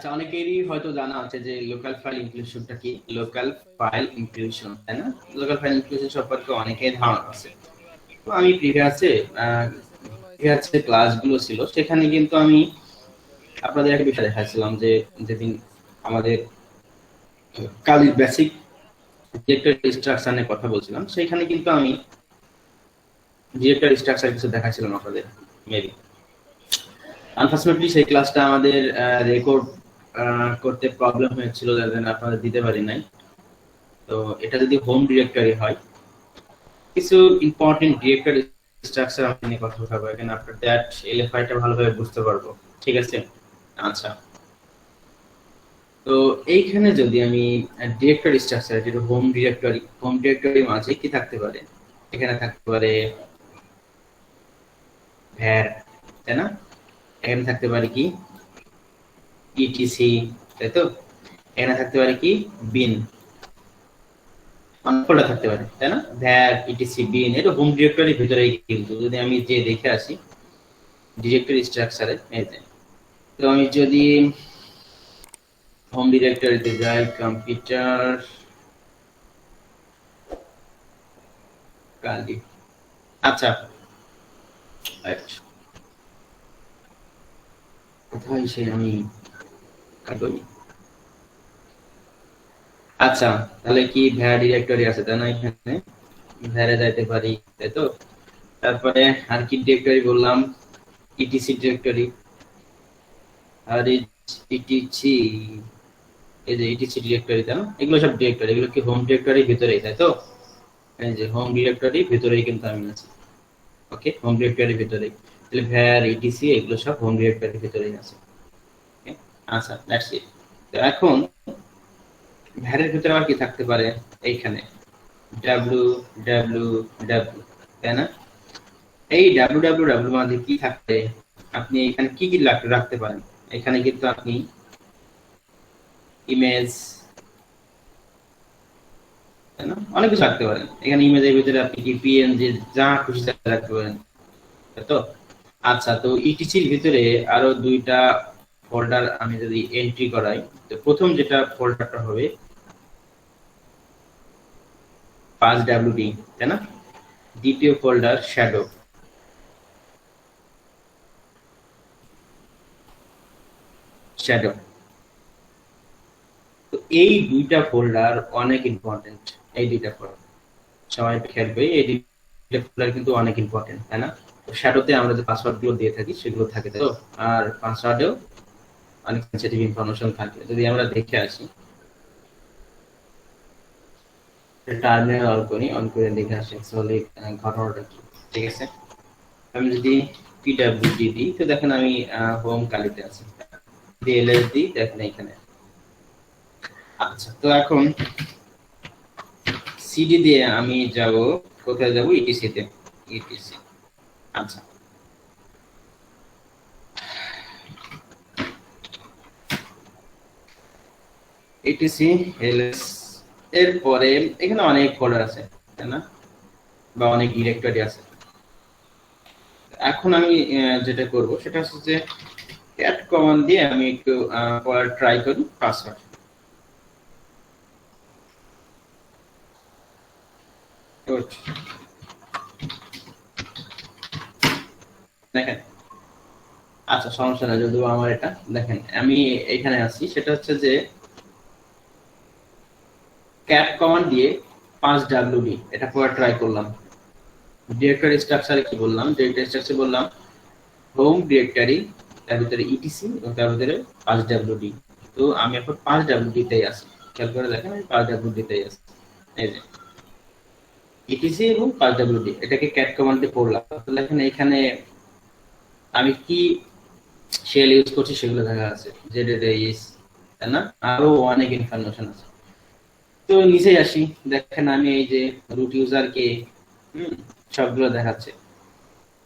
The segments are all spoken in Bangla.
আচ্ছা, অনেকেরই হয়তো জানা আছে যে লোকাল ফাইল ইনক্লুশনটা কি। লোকাল ফাইল ইনক্লুশন, তাই না? লোকাল ফাইল ইনক্লুশন সম্পর্কে অনেকের ধারণা আছে। তো আমি প্রিভিয়াসে ক্লাসগুলো ছিল, সেখানে কিন্তু আমি আপনাদের একটা বিষয় দেখাচ্ছিলাম যে যেদিন আমাদের কালির বেসিক ডিরেক্টরি স্ট্রাকচার নিয়ে কথা বলছিলাম, সেখানে কিন্তু আমি ডিরেক্টরি স্ট্রাকচার কিছু দেখাচ্ছিলাম আপনাদের। মেবি আনফরচুনেটলি সেই ক্লাসটা আমাদের রেকর্ড করতে প্রবলেম হয়েছিল, যার জন্য আপনাদের দিতে পারি নাই। তো এটা যদি হোম ডিরেক্টরি হয়, কিছু ইম্পর্টেন্ট ডিরেক্টরি স্ট্রাকচার আমি নিয়ে কথা বলবো এখানে, আপনার দ্যাট এলএফআইটা ভালোভাবে বুঝতে পারবো। ঠিক আছে? আচ্ছা, তো এইখানে যদি আমি ডিরেক্টরি স্ট্রাকচার, যেটা হোম ডিরেক্টরি মাঝে কি থাকতে পারে? এখানে থাকতে পারে ভ্যার, তাই না? এখানে থাকতে পারে কি ইটিসি, তাই তো? এখানে থাকতে পারে কি বিন, অনেকগুলো থাকতে পারে, তাই না? ভ্যার, ইটিসি, বিন, এটা হোম ডিরেক্টরির ভিতরেই। কিন্তু যদি আমি যে দেখে আসি ডিরেক্টরি স্ট্রাকচারে, তো আমি যদি হোম ডিরেক্টরিতে যাই, কম্পিউটার কালি, আচ্ছা কোথায় সে আমি কাটবি। আচ্ছা, তাহলে কি ভ্যার ডিরেক্টরি আছে, তাই না? এখানে ভ্যারে যাইতে পারি, তাই তো? তারপরে আর কি ডিরেক্টরি বললাম? ইটিসি ডিরেক্টরি, আর ইটিসি, এই যে ইটিসি ডিরেক্টরি, তাই না? এগুলো সব ডিরেক্টরি, এগুলো কি হোম ডিরেক্টরির ভিতরেই, তাই তো? এই যে হোম ডিরেক্টরির ভিতরেই কিন্তু আমি আছি। ওকে, হোম ডিরেক্টরির ভিতরেই। তাহলে ভ্যার, ইটিসি এগুলো সব হোম ডিরেক্টরির ভিতরেই আছে। ওকে, আচ্ছা, দ্যাটস ইট। তো এখন ভ্যারের ভিতরে আর কি থাকতে পারে? এইখানে www, তাই না? এই www মানে কি থাকবে? আপনি এখানে কি কি রাখতে পারেন? এখানে কিন্তু আপনি ইমেজ, তাই না, অনেক কিছু রাখতে পারেন। এখানে ইমেজের ভিতরে আপনি কি পিএনজি যা খুশি রাখতে পারেন, তাই তো? আচ্ছা, তো ইটিসির ভিতরে আরো দুইটা ফোল্ডার আমি যদি এন্ট্রি করাই, তো প্রথম যেটা ফোল্ডারটা হবে 5wd, তাই না? দ্বিতীয় ফোল্ডার শ্যাডো। তো এই দুইটা ফোল্ডার অনেক ইম্পর্টেন্ট। এই দুইটা ফোল্ডার সবাই খেয়াল করি, এই দুইটা ফোল্ডার কিন্তু অনেক ইম্পর্টেন্ট, তাই না? শ্যাডোতে আমরা যে পাসওয়ার্ড গুলো দিয়ে থাকি সেগুলো থাকে, তো আর পাসওয়ার্ডেও অনেক সেনসিটিভ ইনফরমেশন থাকে। যদি আমরা দেখে আসি, টার্মিনাল অন করে দেখে আসি অ্যাকচুয়ালি ঘটনাটা কি। ঠিক আছে, আমি যদি পিডব্লিউডি দিই, তো দেখেন আমি হোম কালিতে আছি। ডিএলএস দিই, দেখেন এখানে। আচ্ছা, তো এখন সিডি দিয়ে আমি যাব কোথায়? যাব ইটিসি তে। ইটিসি, আচ্ছা, ইটিসি এলএস। এরপরে এখানে অনেক ফোল্ডার আছে, তাই না? বা অনেক ডিরেক্টরি আছে। এখন আমি যেটা করব সেটা হচ্ছে যে ক্যাট কমান্ড দিয়ে আমি একটু পড়ার ট্রাই করি পাসওয়ার্ড। দেখেন, আচ্ছা, সমস্যা নাই, যদিও আমার এটা দেখেন আমি এখানে আছি, সেটা হচ্ছে যে ক্যাট কমান্ড দিয়ে 5wd এটা পড়ার ট্রাই করলাম। ডিরেক্টরি স্ট্রাকচারে কি বললাম? ডিরেক্টরি স্ট্রাকচার বললাম হোম ডিরেক্টরি, তার ভিতরে ইটিসি এবং তার ভিতরে 5wd। তো আমি এখন 5wd তেই আছি। খেয়াল করে দেখেন, আমি 5wd তেই আছি। এই যে ইটিসি এবং 5wd, এটাকে ক্যাট কমান্ডে পড়লাম। তো দেখেন এখানে আমি কি শেল ইউজ করছি সেগুলো দেখা আছে, জেডএইচ, তাই না? আরো অনেক ইনফরমেশন আছে। তো নিচে আসি, দেখেন আমি এই যে রুট ইউজারকে সবগুলো দেখাচ্ছে।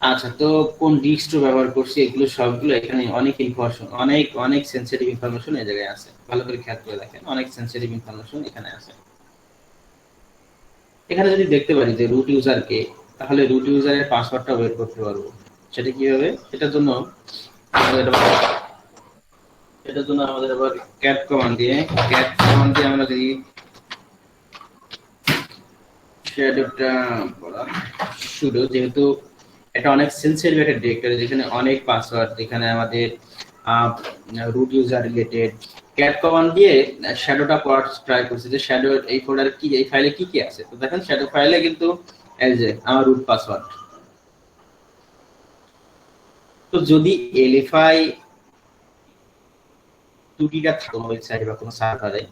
আচ্ছা, তো কোন ডিস্ট্রো ব্যবহার করছি এগুলো সবগুলো এখানে অনেক ইনফরমেশন, অনেক অনেক সেনসিটিভ ইনফরমেশন এই জায়গায় আছে। ভালো করে খেয়াল করে দেখেন, অনেক সেনসিটিভ ইনফরমেশন এখানে আছে। এখানে যদি দেখতে পারি যে রুট ইউজারকে, তাহলে রুট ইউজারের পাসওয়ার্ডটা বের করতে পারবো। সেটা কিভাবে? এটার জন্য এটার জন্য আমাদের আবার ক্যাট কমান্ড দিয়ে আমরা যদি শ্যাডোটা বলা শুরু, যেহেতু এটা অনেক সেন্সিটিভ একটা ডিরেক্টরি, যেখানে অনেক পাসওয়ার্ড, যেখানে আমাদের root user related, cat command দিয়ে শ্যাডোটা পড়ার ট্রাই করছে যে শ্যাডো এই ফোল্ডারে কি, এই ফাইলে কি কি আছে। তো দেখেন শ্যাডো ফাইলে কিন্তু এই যে আমার রুট পাসওয়ার্ড। তো যদি এলএফআই ত্রুটিটা থাকে ওয়েবসাইটে বা কোনো সার্ভারে,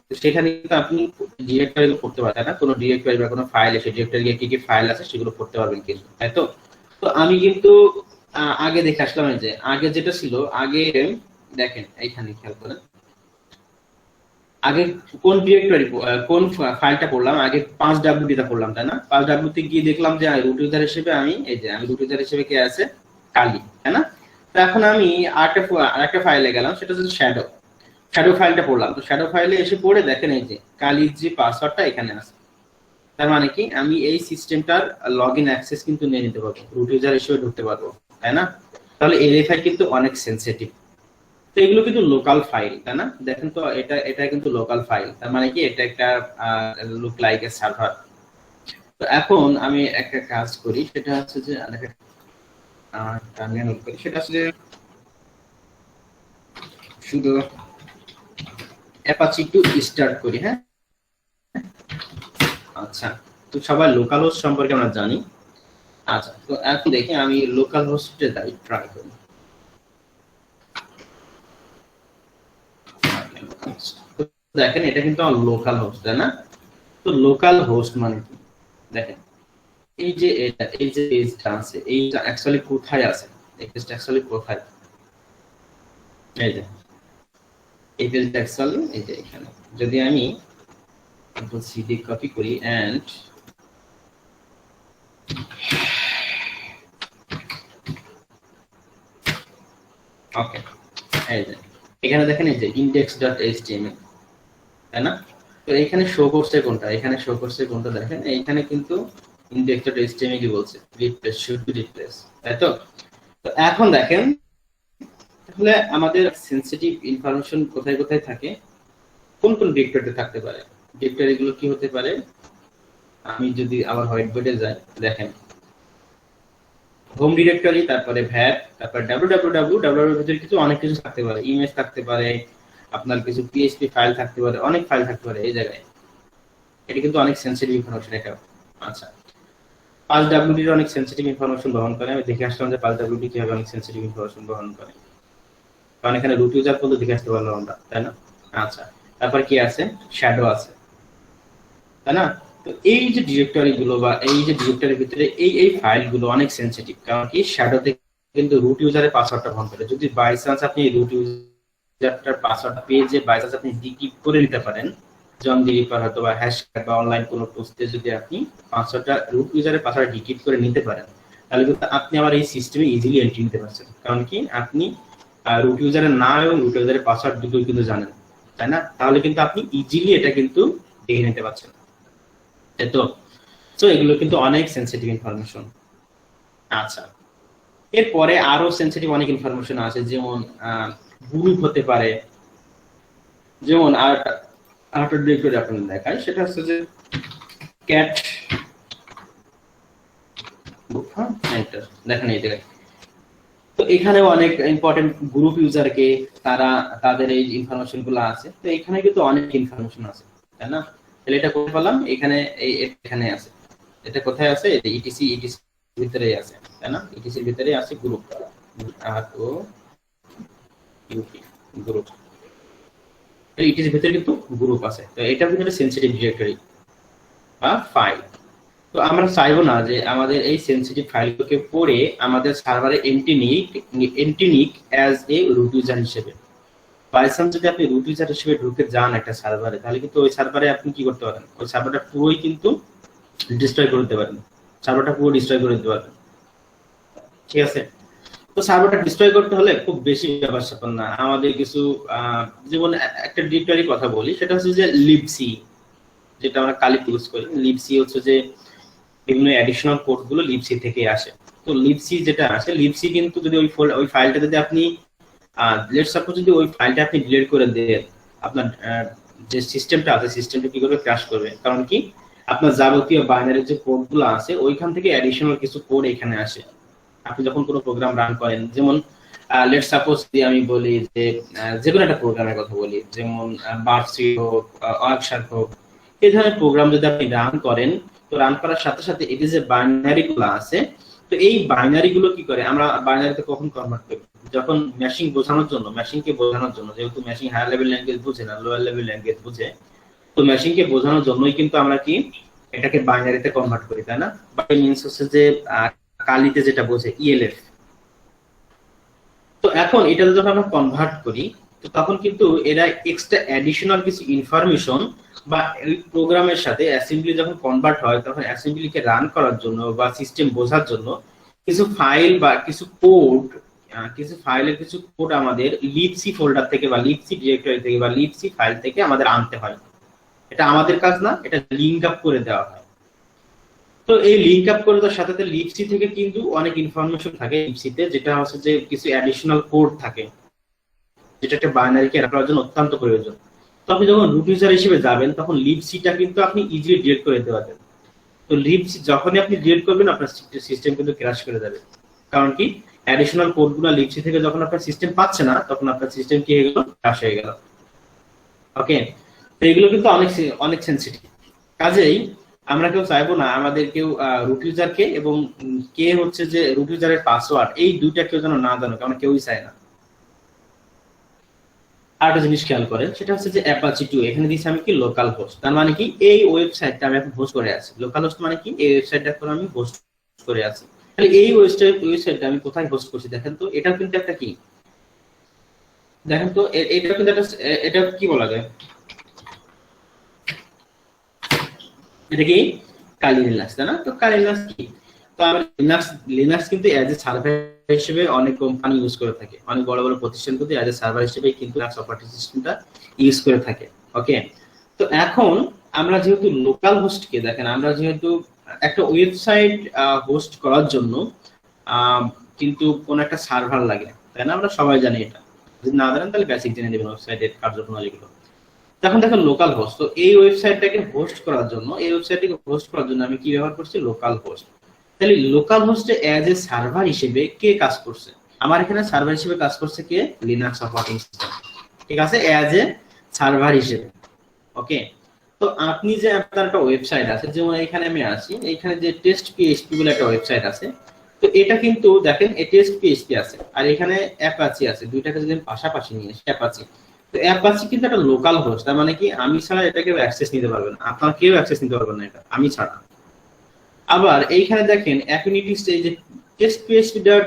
তো সেখানে কিন্তু আপনি ডিরেক্টরি করতে পারবেন না, কোনো ডিরেক্টরি বা কোনো ফাইল এসে ডিরেক্টরি কি কি ফাইল আছে সেগুলো পড়তে পারবেন কিন্তু, তাই তো। তো আমি কিন্তু আগে দেখে আসলাম যে আগে যেটা ছিল, আগে দেখেন এইখানে খেয়াল করেন, আগে কোন ডিরেক্টরি কোন ফাইলটা পড়লাম, আগে 5wd টা পড়লাম, তাই না। 5w তে গিয়ে দেখলাম যে রুট ইউজার হিসেবে আমি এই যে আমি রুট ইউজার হিসেবে কে আছে, কালি, তাই না। তো এখন আমি আরেকটা ফাইলে গেলাম, সেটা হচ্ছে শ্যাডো ফাইলটা পড়লাম। তো শ্যাডো ফাইলে এসে পড়ে দেখেন এই যে কালির যে পাসওয়ার্ডটা এখানে আছে। তার মানে কি আমি এই সিস্টেমটার লগইন অ্যাক্সেস কিন্তু নিয়ে নিতে পারবো, রুট ইউজার হিসেবে ঢুকতে পারবো, তাই না। তাহলে এলএফআই কিন্তু অনেক সেনসিটিভ। তো এগুলো কিন্তু লোকাল ফাইল, তাই না। দেখেন তো এটা কিন্তু লোকাল ফাইল, তার মানে কি এটা একটা লুক লাইক এ সার্ভার। তো এখন আমি একটা কাজ করি, সেটা হচ্ছে যে টার্মিনাল করি, সেটা হচ্ছে যে শুধু অ্যাপাচি টু স্টার্ট করি। হ্যাঁ, আচ্ছা। তো সবাই লোকাল হোস্ট সম্পর্কে আমরা জানি। আচ্ছা, তো এখন দেখি আমি লোকাল হোস্টে যাই, ট্রাই করি। দেখেন এটা কিন্তু আমার লোকাল হোস্ট, তাই না। তো লোকাল হোস্ট মানে কি, দেখেন এই যে এটা, এই যে পেজটা আছে, এইটা অ্যাকচুয়ালি কোথায় আছে, এই পেজটা অ্যাকচুয়ালি কোথায়, এই যে এই পেজটা অ্যাকচুয়ালি এই যে এখানে। যদি আমি কন্ট্রোল সি দিয়ে কপি করি এন্ড ওকে, এই যে এখানে দেখেন এই যে index.html, তাই না। তো এখানে শো করছে কোনটা, এখানে শো করছে কোনটা, দেখেন এইখানে কিন্তু index.html কি বলছে, রিপ্লেস, শুড বি রিপ্লেস, তাই তো। তো এখন দেখেন তাহলে আমাদের সেনসিটিভ ইনফরমেশন কোথায় কোথায় থাকে, কোন কোন ডিরেক্টরিতে থাকতে পারে, ডিরেক্টরি গুলো কি হতে পারে। আমি যদি আবার হোয়াইট বোর্ডে যাই, দেখেন হোম ডিরেক্টরি, তারপরে ভ্যাট, তারপরে www ভিতরে কিছু অনেক কিছু থাকতে পারে, ইমেজ থাকতে পারে, আপনার কিছু পিএইচপি ফাইল থাকতে পারে, অনেক ফাইল থাকতে পারে এই জায়গায়। এটা কিন্তু অনেক সেনসিটিভ ইনফরমেশন এটা। আচ্ছা, 5wd এর অনেক সেনসিটিভ ইনফরমেশন বহন করে। আমি দেখে আসলাম যে 5wd কিভাবে অনেক সেনসিটিভ ইনফরমেশন বহন করে, কারণ এখানে রুট ইউজার পর্যন্ত দেখে আসতে পারলাম আমরা, তাই না। আচ্ছা, তারপর কি আছে, শ্যাডো আছে, তাই না। তো এই যে ডিরেক্টরি গুলো বা এই যে ডিরেক্টরির ভিতরে এই ফাইলগুলো অনেক সেনসিটিভ, কারণ কি শ্যাডোতে কিন্তু রুট ইউজারের পাসওয়ার্ডটা বহন করে। যদি বাই চান্স আপনি রুট ইউজারটার পাসওয়ার্ডটা পেয়ে যে বাই চান্স আপনি ডিক্রিপ্ট করে নিতে পারেন, জন ডিরিপার হয়তো বা হ্যাশ বা অনলাইন কোনো টুলসে যদি আপনি পাসওয়ার্ডটা রুট ইউজারের পাসওয়ার্ড ডিক্রিপ্ট করে নিতে পারেন, তাহলে কিন্তু আপনি আবার এই সিস্টেমে ইজিলি এন্ট্রি নিতে পারছেন, কারণ কি আপনি রুট ইউজারের নাম এবং রুট ইউজারের পাসওয়ার্ড দুটোই কিন্তু জানেন, তাই না। তাহলে কিন্তু আপনি ইজিলি এটা কিন্তু দেখে নিতে পারছেন, তাই তো। তো এগুলো কিন্তু অনেক সেনসিটিভ ইনফরমেশন। আচ্ছা, এরপরে আরো সেনসিটিভ অনেক ইনফরমেশন আছে, যেমন গ্রুপ হতে পারে। যেমন আরেকটা ডিরেক্টরি আপনাদের দেখায়, সেটা হচ্ছে যে ক্যাট গ্রুপ। হ্যাঁ, দেখেন এই জায়গায়। তো এখানেও অনেক ইম্পর্টেন্ট গ্রুপ ইউজারকে তাদের এই ইনফরমেশন গুলো আছে। তো এখানে কিন্তু অনেক ইনফরমেশন আছে, তাই না। তাহলে এটা কোথায় পেলাম, এখানে এখানে আছে। এটা কোথায় আছে, ইটিসি ভিতরেই আছে, তাই না। ইটিসির ভিতরেই আছে গ্রুপ, আর ও ইউপি গ্রুপ, ইটিসির ভিতরে কিন্তু গ্রুপ আছে। তো এটার ভিতরে সেনসিটিভ ডিরেক্টরি বা ফাইল। তো আমরা চাইবো না যে আমাদের এই সেনসিটিভ ফাইলগুলোকে পড়ে আমাদের সার্ভারে এন্ট্রি নিক অ্যাজ এ রুট ইউজার হিসেবে। বাই চান্স যদি আপনি রুট ইউজার হিসেবে ঢুকে যান একটা সার্ভারে, তাহলে কিন্তু ওই সার্ভারে আপনি কি করতে পারেন, ওই সার্ভারটা পুরোই কিন্তু ডিস্ট্রয় করে দিতে পারেন, সার্ভারটা পুরো ডিস্ট্রয় করে দিতে পারবেন, ঠিক আছে। তো সার্ভারটা ডিস্ট্রয় করতে হলে খুব বেশি ব্যাপার স্যাপার না, আমাদের কিছু যেমন একটা ডিরেক্টরির কথা বলি, সেটা হচ্ছে যে লিবসি, যেটা আমরা কালি ইউজ করি। লিবসি হচ্ছে যে বিভিন্ন অ্যাডিশনাল কোড গুলো লিবসি থেকে আসে। তো লিবসি যেটা আসে, লিবসি কিন্তু যদি ওই ফাইলটা যদি আপনি লেটস সাপোজ যদি ওই ফাইলটা আপনি ডিলিট করে দেন, আপনার যে সিস্টেমটা আছে সিস্টেমটা কি করবে, ক্র্যাশ করবে। কারণ কি, আপনার যাবতীয় বাইনারি যে কোডগুলো আছে ওইখান থেকে অ্যাডিশনাল কিছু কোড এখানে আসে। আপনি যখন কোনো প্রোগ্রাম রান করেন, যেমন লেটস সাপোজ যদি আমি বলি যে যে কোনো একটা প্রোগ্রামের কথা বলি, যেমন বার্সি হোক, ওয়ার্কশপ হোক, এই ধরনের প্রোগ্রাম যদি আপনি রান করেন, তো রান করার সাথে সাথে এটি যে বাইনারি গুলো আছে, তো এই বাইনারি গুলো কি করে, আমরা বাইনারিতে কখন কনভার্ট করি, যখন মেশিন বোঝানোর জন্য, মেশিনকে বোঝানোর জন্য, যেহেতু মেশিন হায়ার লেভেল ল্যাঙ্গুয়েজ বুঝে না, লোয়ার লেভেল ল্যাঙ্গুয়েজ বুঝে, তো মেশিনকে বোঝানোর জন্যই কিন্তু আমরা কি এটাকে বাইনারিতে কনভার্ট করি, তাই না? বাই মিনস হচ্ছে যে কালিতে যেটা বোঝে ইএলএফ। তো এখন এটা যখন আমরা কনভার্ট করি, তো তখন কিন্তু এরা এক্সট্রা অ্যাডিশনাল কিছু ইনফরমেশন বা এই প্রোগ্রামের সাথে অ্যাসেম্বলি যখন কনভার্ট হয়, তখন অ্যাসেম্বলিকে রান করার জন্য বা সিস্টেম বোঝার জন্য কিছু ফাইল বা কিছু কোড, কিছু ফাইলের কিছু কোড আমাদের লিবসি ফোল্ডার থেকে বা লিবসি ডিরেক্টরি থেকে বা লিবসি ফাইল থেকে আমাদের আনতে হয়। এটা আমাদের কাজ না, এটা লিঙ্ক আপ করে দেওয়া হয়। তো এই লিঙ্ক আপ করে দেওয়ার সাথে লিবসি থেকে কিন্তু অনেক ইনফরমেশন থাকে লিবসিতে, যেটা হচ্ছে যে কিছু অ্যাডিশনাল কোড থাকে, যেটা একটা বাইনারিকে রাখার জন্য অত্যন্ত প্রয়োজন। তো আপনি যখন রুট ইউজার হিসেবে যাবেন, তখন লিবসিটা কিন্তু আপনি ইজিলি ডিলিট করে দিতে পারবেন। তো লিবসি যখনই আপনি ডিলিট করবেন, আপনার সিস্টেম কিন্তু ক্র্যাশ করে যাবে। কারণ কি, অ্যাডিশনাল কোডগুলো লিবসি থেকে যখন আপনার সিস্টেম পাচ্ছে না, তখন আপনার সিস্টেম কি হয়ে গেল, ক্র্যাশ হয়ে গেল। ওকে, তো এগুলো কিন্তু অনেক অনেক সেনসিটিভ। কাজেই আমরা কেউ চাইবো না আমাদের কেউ রুট ইউজারকে এবং কে হচ্ছে যে রুট ইউজারের পাসওয়ার্ড, এই দুইটা কেউ যেন না জানুক, আমরা কেউই চাই না। আরেকটা জিনিস খেয়াল করেন, সেটা হচ্ছে যে অ্যাপাচি 2 এখানে দিয়েছি আমি কি লোকাল হোস্ট, তার মানে কি এই ওয়েবসাইটটা আমি এখন হোস্ট করে আছি। লোকাল হোস্ট মানে কি, এই ওয়েবসাইটটা এখন আমি হোস্ট করে আছি। তাহলে এই ওয়েবসাইটটা আমি কোথায় হোস্ট করছি দেখেন তো, এটা কিন্তু একটা কি, দেখেন তো এটা কিন্তু একটা, এটা কি বলা যায়, এটা কি কালি লিনাক্স, তাই না? তো কালি লিনাক্স কি, তো আমরা লিনাক্স কিন্তু অ্যাজ এ সার্ভার হিসেবে অনেক কোম্পানি ইউজ করে থাকে, অনেক বড় বড় প্রতিষ্ঠান কিন্তু অ্যাজ এ সার্ভার হিসেবে কিন্তু লিনাক্স অপারেটিং সিস্টেমটা ইউজ করে থাকে। ওকে, তো এখন আমরা যেহেতু লোকাল হোস্টকে দেখেন, আমরা যেহেতু একটা ওয়েবসাইট হোস্ট করার জন্য কিন্তু কোন একটা সার্ভার লাগে, তাই না? আমরা সবাই জানি এটা, যদি না জানেন তাহলে বেসিক জেনে নেবেন ওয়েবসাইটের কার্যপ্রণালীগুলো। তখন দেখেন লোকাল হোস্ট, তো এই ওয়েবসাইটটাকে হোস্ট করার জন্য, এই ওয়েবসাইটটাকে হোস্ট করার জন্য আমি কি ব্যবহার করছি, লোকাল হোস্ট। তাহলে লোকাল হোস্টে অ্যাজ এ সার্ভার হিসেবে কে কাজ করছে, আমার এখানে সার্ভার হিসেবে কাজ করছে কে, লিনাক্স অপারেটিং সিস্টেম, ঠিক আছে, অ্যাজ এ সার্ভার হিসেবে। ওকে, তো আপনি যে আপনার একটা ওয়েবসাইট আছে, যেমন এখানে আমি আছি, এখানে যে টেস্ট পিএইচপি বলে একটা ওয়েবসাইট আছে, তো এটা কিন্তু দেখেন এই টেস্ট পিএইচপি আছে আর এখানে অ্যাপাচি আছে, দুইটাকে যদি পাশাপাশি নিয়ে আসি, অ্যাপাচি, তো অ্যাপাচি কিন্তু একটা লোকাল হোস্ট, তার মানে কি আমি ছাড়া এটাকে অ্যাক্সেস নিতে পারবেন, আপনারা কেউ অ্যাক্সেস নিতে পারবেন না এটা আমি ছাড়া। আবার এইখানে দেখেন অ্যাফিনিটি, এই যে টেস্ট পিএইচপি ডট,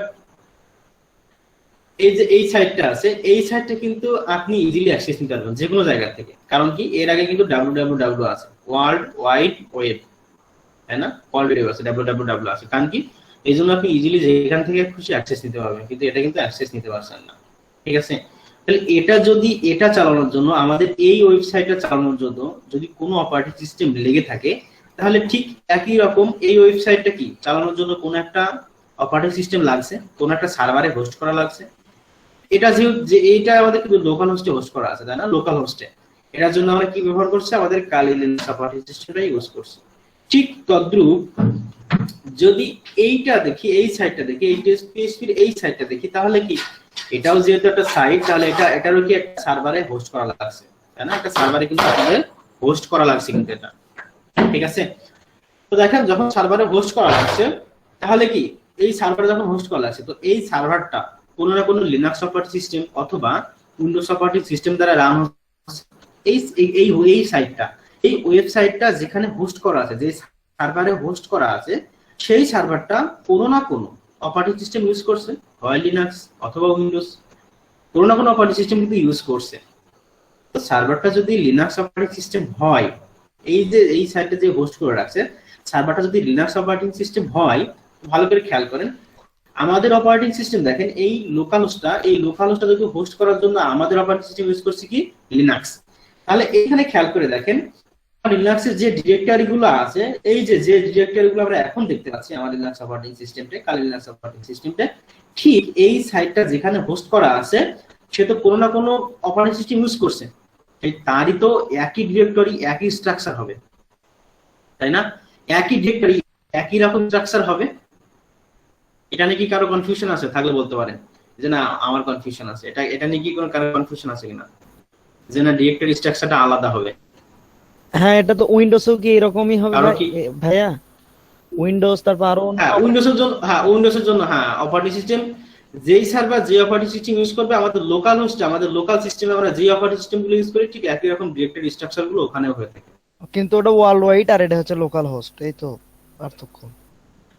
এই যে এই সাইটটা আছে, এই সাইটটা কিন্তু আপনি ইজিলি অ্যাক্সেস নিতে পারবেন যে কোনো জায়গা থেকে। কারণ কি, এর আগে কিন্তু www আছে, ওয়ার্ল্ড ওয়াইড ওয়েব, তাই না? অলরেডি আছে www আছে, কারণ কি, এই জন্য আপনি ইজিলি যেখান থেকে খুশি অ্যাক্সেস নিতে পারবেন, কিন্তু এটা কিন্তু অ্যাক্সেস নিতে পারছেন না, ঠিক আছে? তাহলে এটা যদি, এটা চালানোর জন্য, আমাদের এই ওয়েবসাইটটা চালানোর জন্য যদি কোনো অপারেটিং সিস্টেম লেগে থাকে, তাহলে ঠিক একই রকম এই ওয়েবসাইটটা কি চালানোর জন্য কোনো একটা অপারেটিং সিস্টেম লাগছে, কোনো একটা সার্ভারে হোস্ট করা লাগছে। এটা যে এইটা আমাদের কিন্তু লোকাল হোস্টে হোস্ট করা আছে, তাই না? লোকাল হোস্টে, এটার জন্য আমরা কি ব্যবহার করছি, আমাদের কালি লিনাক্স অপারেটিং সিস্টেমটা ইউজ করছি। ঠিক তদ্রূপ যদি এইটা দেখি, এই সাইটটা দেখি, এই টেস্ট পিএইচপির এই সাইটটা দেখি, তাহলে কি এটাও যেহেতু একটা সাইট, তাহলে এটারও কি একটা সার্ভারে হোস্ট করা লাগছে, তাই না? একটা সার্ভারে কিন্তু আমাদের হোস্ট করা লাগছে কিন্তু এটা, ঠিক আছে? তো দেখেন যখন সার্ভারে হোস্ট করা লাগছে, তাহলে কি এই সার্ভারে যখন হোস্ট করা লাগছে, তো এই সার্ভারটা কোনো না কোনো লিনাক্স অপারেটিং সিস্টেম অথবা উইন্ডোজ অপারেটিং সিস্টেম দ্বারা রান হচ্ছে। এই এই এই সাইটটা, এই ওয়েবসাইটটা যেখানে হোস্ট করা আছে, যে সার্ভারে হোস্ট করা আছে, সেই সার্ভারটা কোনো না কোনো অপারেটিং সিস্টেম ইউজ করছে, হয় লিনাক্স অথবা উইন্ডোজ, কোনো না কোনো অপারেটিং সিস্টেম কিন্তু ইউজ করছে। তো সার্ভারটা যদি লিনাক্স অপারেটিং সিস্টেম হয়, এই যে এই সাইটে যে হোস্ট করে রাখছে, সার্ভারটা যদি লিনাক্স অপারেটিং সিস্টেম হয়, ভালো করে খেয়াল করেন, আমাদের অপারেটিং সিস্টেম দেখেন এই লোকাল হোস্টটা, এই লোকাল হোস্টটা যদি হোস্ট করার জন্য আমাদের অপারেটিং সিস্টেম ইউজ করছে কি, লিনাক্স। তাহলে এখানে খেয়াল করে দেখেন লিনাক্সের যে ডিরেক্টরি গুলো আছে, এই যে যে ডিরেক্টরি গুলো আমরা এখন দেখতে পাচ্ছি আমাদের লিনাক্স অপারেটিং সিস্টেমটা, কালি লিনাক্স অপারেটিং সিস্টেমটা, ঠিক এই সাইটটা যেখানে হোস্ট করা আছে, সে তো কোনো না কোনো অপারেটিং সিস্টেম ইউজ করছে, তারই তো একই ডিরেক্টরি একই স্ট্রাকচার হবে, তাই না? একই ডিরেক্টরি একই রকম স্ট্রাকচার হবে। এটা নিয়ে কি কারো কনফিউশন আছে? থাকলে বলতে পারেন যে না আমার কনফিউশন আছে। এটা নিয়ে কি কোনো কারো কনফিউশন আছে কিনা যে না ডিরেক্টরি স্ট্রাকচারটা আলাদা হবে? হ্যাঁ, এটা তো উইন্ডোজেও কি এরকমই হবে কারো কি ভাইয়া? উইন্ডোজ তারপর আরো হ্যাঁ উইন্ডোজের জন্য হ্যাঁ অপারেটিং সিস্টেম যেই সার্ভার যে অপারেটিং সিস্টেম ইউজ করবে, আমাদের লোকাল হোস্টে আমাদের লোকাল সিস্টেমে আমরা যে অপারেটিং সিস্টেম গুলো ইউজ করি ঠিক একই রকম ডিরেক্টরি স্ট্রাকচার গুলো ওখানেও হয়ে থাকে। কিন্তু ওটা ওয়ার্ল্ড ওয়াইড আর এটা হচ্ছে লোকাল হোস্ট, এই তো পার্থক্য।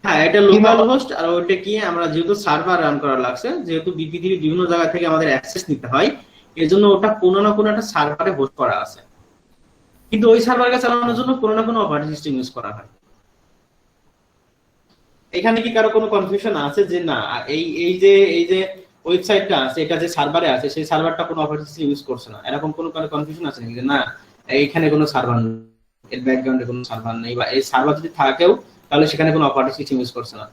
হ্যাঁ এটা লোকাল হোস্ট, আর ওইটা কি আমরা যেহেতু সার্ভার রান করা লাগছে, যেহেতু পৃথিবীর বিভিন্ন জায়গা থেকে আমাদের অ্যাক্সেস নিতে হয়, এজন্য ওটা কোনো না কোনো একটা সার্ভারে হোস্ট করা আছে, কিন্তু ওই সার্ভারকে চালানোর জন্য কোনো না কোনো অপারেটিং সিস্টেম ইউজ করা হয়। এখানে কি কারো কোনো কনফিউশন আছে যে না এই যে ওয়েবসাইটটা আছে এটা যে সার্ভারে আছে সেই সার্ভারটা কোনো অপারেটিং সিস্টেম ইউজ করছে না, এরকম কোনো কনফিউশন আছে নাকি যে না এইখানে কোনো সার্ভার নেই, এর ব্যাকগ্রাউন্ডে কোনো সার্ভার নেই, বা এই সার্ভার যদি থাকেও তাহলে সেখানে কোনো অপারেটিং সিস্টেম ইউজ করছে না?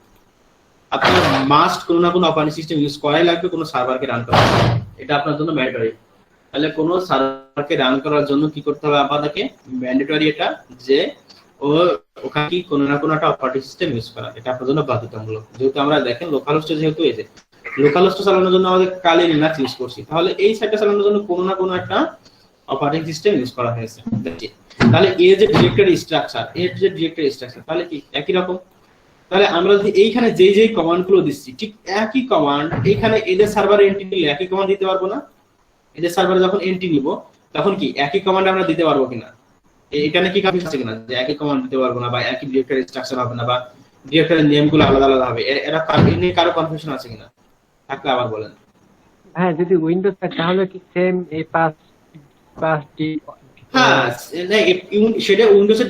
আপনার মাস্ট কোনো না কোনো অপারেটিং সিস্টেম ইউজ করাই লাগবে কোনো সার্ভারকে রান করার জন্য, এটা আপনার জন্য ম্যান্ডেটরি। তাহলে কোনো সার্ভারকে রান করার জন্য কি করতে হবে আপনাদেরকে? ম্যান্ডেটরি এটা যে ও ওখানে কি কোনো না কোনো একটা অপারেটিং সিস্টেম ইউজ করা, এটা আপনার জন্য বাধ্যতামূলক। যেহেতু আমরা দেখেন লোকাল হোস্টে যেহেতু এই যে লোকাল হোস্ট চালানোর জন্য আমাদের কালি লিনাক্স ইউজ করছি, তাহলে এই সাইটটা চালানোর জন্য কোনো না কোনো একটা অপারেটিং সিস্টেম ইউজ করা হয়েছে। তাহলে এই যে ডিরেক্টরি স্ট্রাকচার, তাহলে কি একই রকম? তাহলে আমরা যদি এইখানে যেই কমান্ড গুলো দিচ্ছি ঠিক একই কমান্ড এইখানে এদের সার্ভারে এন্ট্রি নিলে একই কমান্ড দিতে পারবো না? এদের সার্ভারে যখন এন্ট্রি নিব তখন কি একই কমান্ড আমরা দিতে পারবো কিনা? এখানে কি কনফিউশন আছে কিনা যে একই কমান্ড দিতে পারবো না, বা একই ডিরেক্টরি স্ট্রাকচার হবে না, বা ডিরেক্টরির নেম গুলো আলাদা আলাদা হবে, এরা নিয়ে কারো কনফিউশন আছে কিনা? থাকলে আবার বলেন। হ্যাঁ, যদি উইন্ডোজ থাকে তাহলে কি সেম এই পাঁচটি? হ্যাঁ সেটা উইন্ডোজের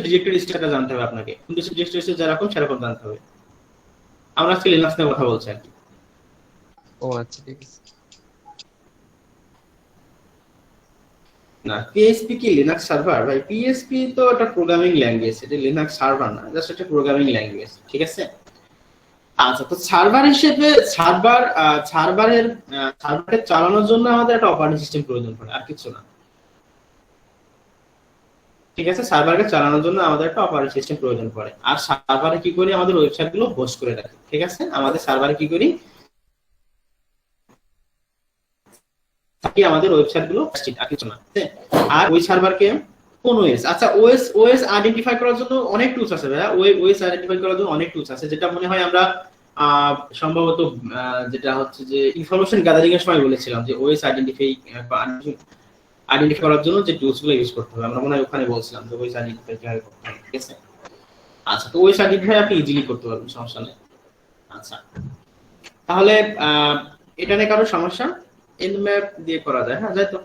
ডিরেক্টরি স্ট্রাকচার জানতে হবে আপনাকে, উইন্ডোজের ডিরেক্টরি স্ট্রাকচার যেরকম সেরকম জানতে হবে। আমরা আজকে লিনাক্স নিয়ে কথা বলছি আর কি। ও আচ্ছা, ঠিক আছে। না পিএইচপি কি লিনাক্স সার্ভার? ভাই পিএইচপি তো একটা প্রোগ্রামিং ল্যাঙ্গুয়েজ, এটা লিনাক্স সার্ভার না, জাস্ট একটা প্রোগ্রামিং ল্যাঙ্গুয়েজ, ঠিক আছে? আচ্ছা, তো সার্ভার হিসেবে সার্ভারকে চালানোর জন্য আমাদের একটা অপারেটিং সিস্টেম প্রয়োজন পড়ে, আর কিছু না, ঠিক আছে? সার্ভারকে চালানোর জন্য আমাদের একটা অপারেটিং সিস্টেম প্রয়োজন পড়ে। আর সার্ভারে কি করি? আমাদের ওয়েবসাইট গুলো হোস্ট করে রাখি, ঠিক আছে? আমাদের সার্ভারে কি করি? আমাদের ওয়েবসাইট গুলো আর কিছু না। আর ওই সার্ভারকে কোন ওএস, আচ্ছা ওএস আইডেন্টিফাই করার জন্য অনেক টুলস আছে ভাইয়া, ওএস আইডেন্টিফাই করার জন্য অনেক টুলস আছে, যেটা মনে হয় আমরা সম্ভবত যেটা হচ্ছে যে ইনফরমেশন গ্যাদারিং এর সময় বলেছিলাম যে ওএস আইডেন্টিফাই করার জন্য যে টুলস গুলো ইউজ করতে হবে, আমরা মনে হয় ওখানে বলছিলাম যে ওএস আইডেন্টিফাই কিভাবে করতে হবে, ঠিক আছে? আচ্ছা, তো ওএস আইডেন্টিফাই আপনি ইজিলি করতে পারবেন, সমস্যা নেই। আচ্ছা, তাহলে এটা নিয়ে কারো সমস্যা? এনম্যাপ দিয়ে করা যায়, হ্যাঁ যায় তো।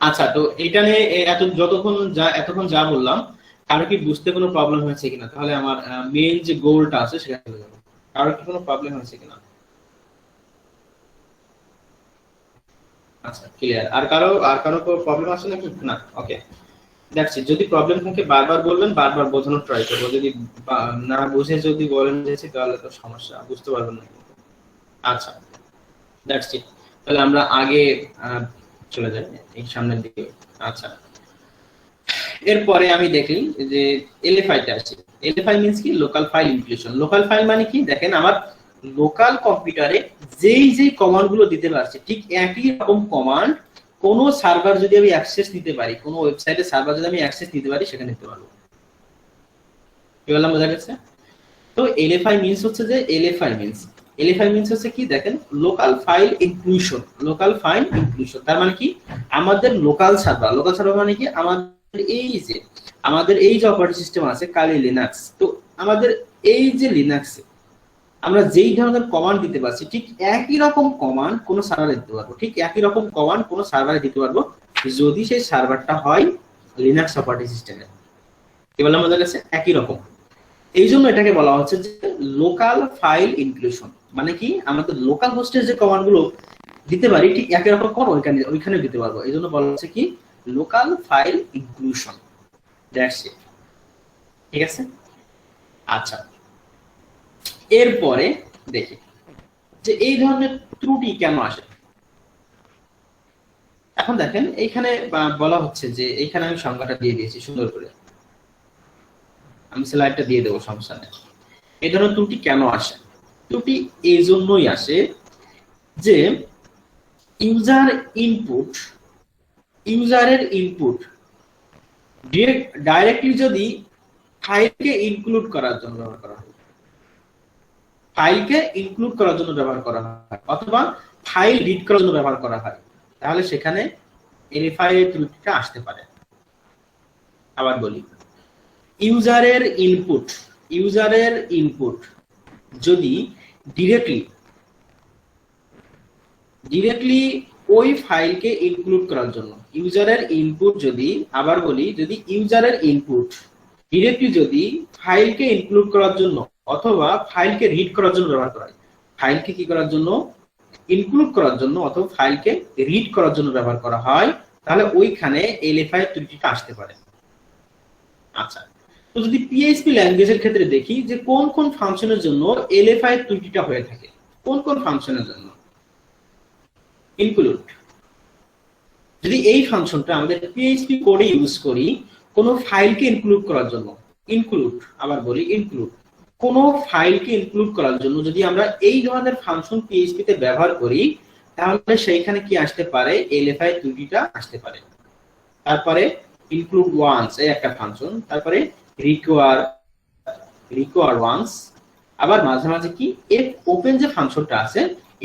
আচ্ছা, তো এটা নিয়ে এতক্ষণ যা বললাম কারো কি বুঝতে কোনো প্রবলেম হয়েছে কিনা? তাহলে আমার মেইন যে গোলটা আছে সেটা চলে যাবে। কারো কি কোনো প্রবলেম হয়েছে কিনা? আচ্ছা, ক্লিয়ার। আর কারো প্রবলেম আছে নাকি? না, ওকে, দ্যাটস ইট। যদি প্রবলেম থাকে বারবার বলবেন, বারবার বোঝানোর ট্রাই করবো। যদি না বুঝে যদি বলেন যে তাহলে তো সমস্যা, বুঝতে পারবেন না। আচ্ছা, দ্যাটস ইট। তাহলে আমরা আগে চলে যাই এই সামনের দিকে। আচ্ছা, এরপরে আমি দেখি যে এলএফআইতে আছে। এলএফআই মিন্স কি? Local file inclusion. Local file মানে কি? দেখেন আমার লোকাল কম্পিউটারে যেই কমান্ড গুলো দিতে পারছি ঠিক একই রকম কমান্ড কোন সার্ভার যদি আমি অ্যাক্সেস নিতে পারি, কোন ওয়েবসাইটে সার্ভার যদি আমি অ্যাক্সেস নিতে পারি সেখানে নিতে পারবো। কি বললাম, বোঝা গেছে? তো এলএফআই মিন্স হচ্ছে যে এলএফআই মিন্স হচ্ছে কি? দেখেন local file inclusion. Local file inclusion তার মানে কি? আমাদের লোকাল সার্ভার মানে কি? আমাদের এই যে অপারেটিং সিস্টেম আছে কালি লিনাক্স, তো আমাদের এই যে লিনাক্সে আমরা যেই ধরনের কমান্ড দিতে পারছি ঠিক একই রকম কমান্ড কোন সার্ভারে দিতে পারবো, ঠিক একই রকম কমান্ড কোন সার্ভারে দিতে পারবো যদি সেই সার্ভারটা হয় লিনাক্স অপারেটিং সিস্টেমের। কি বললাম, বোঝা গেছে? একই রকম। এই জন্য এটাকে বলা হচ্ছে যে লোকাল ফাইল ইনক্লুশন। মানে কি? আমাদের লোকাল হোস্টের যে কমান্ড গুলো দিতে পারি ঠিক একই রকম কমান্ড ওইখানে দিতে পারবো, এই জন্য বলা হচ্ছে কি local file inclusion. That's it, ঠিক আছে? আচ্ছা, এরপরে দেখি যে এই ধরনের ত্রুটি কেন আসে। এখন দেখেন এইখানে বলা হচ্ছে যে এইখানে আমি সংজ্ঞাটা দিয়ে দিয়েছি সুন্দর করে, আমি স্লাইডটা দিয়ে দেবো, সমস্যা নেই। এই ধরনের ত্রুটি কেন আসে? ত্রুটি এই জন্যই আসে যে ইউজারের ইনপুট ডাইরেক্টলি যদি ফাইলকে ইনক্লুড করার জন্য ব্যবহার করা হয়, অথবা ফাইল রিড করার জন্য ব্যবহার করা হয়, তাহলে সেখানে এলএফআই এর ত্রুটিটা আসতে পারে। আবার বলি, ইউজারের ইনপুট যদি ডিরেক্টলি ওই ফাইলকে ইনক্লুড করার জন্য, ইউজারের ইনপুট যদি ডিরেক্টলি যদি ফাইলকে ইনক্লুড করার জন্য অথবা ফাইলকে রিড করার জন্য ব্যবহার করা হয়, ফাইলকে কি করার জন্য? ইনক্লুড করার জন্য অথবা ফাইলকে রিড করার জন্য ব্যবহার করা হয়, তাহলে ওইখানে এলএফআই ত্রুটিটা আসতে পারে। আচ্ছা, তো যদি পিএইচপি ল্যাঙ্গুয়েজের ক্ষেত্রে দেখি যে কোন কোন ফাংশনের জন্য এলএফআই ত্রুটিটা হয়ে থাকে, কোন কোন ফাংশনের জন্য? ইনক্লুড, যদি এই ফাংশনটা আমাদের পিএইচপি কোডে ইউজ করি কোন ফাইলকে ইনক্লুড করার জন্য, কোন ফাইলকে ইনক্লুড করার জন্য যদি আমরা এই ধরনের ফাংশন পিএইচপি তে ব্যবহার করি, তাহলে সেইখানে কি আসতে পারে? এলএফআই ত্রুটিটা আসতে পারে। তারপরে ইনক্লুড ওয়ান্স এই একটা ফাংশন, তারপরে রিকোয়ার ওয়ান্স, আবার মাঝে মাঝে কি এফ ওপেন যে ফাংশনটা আছে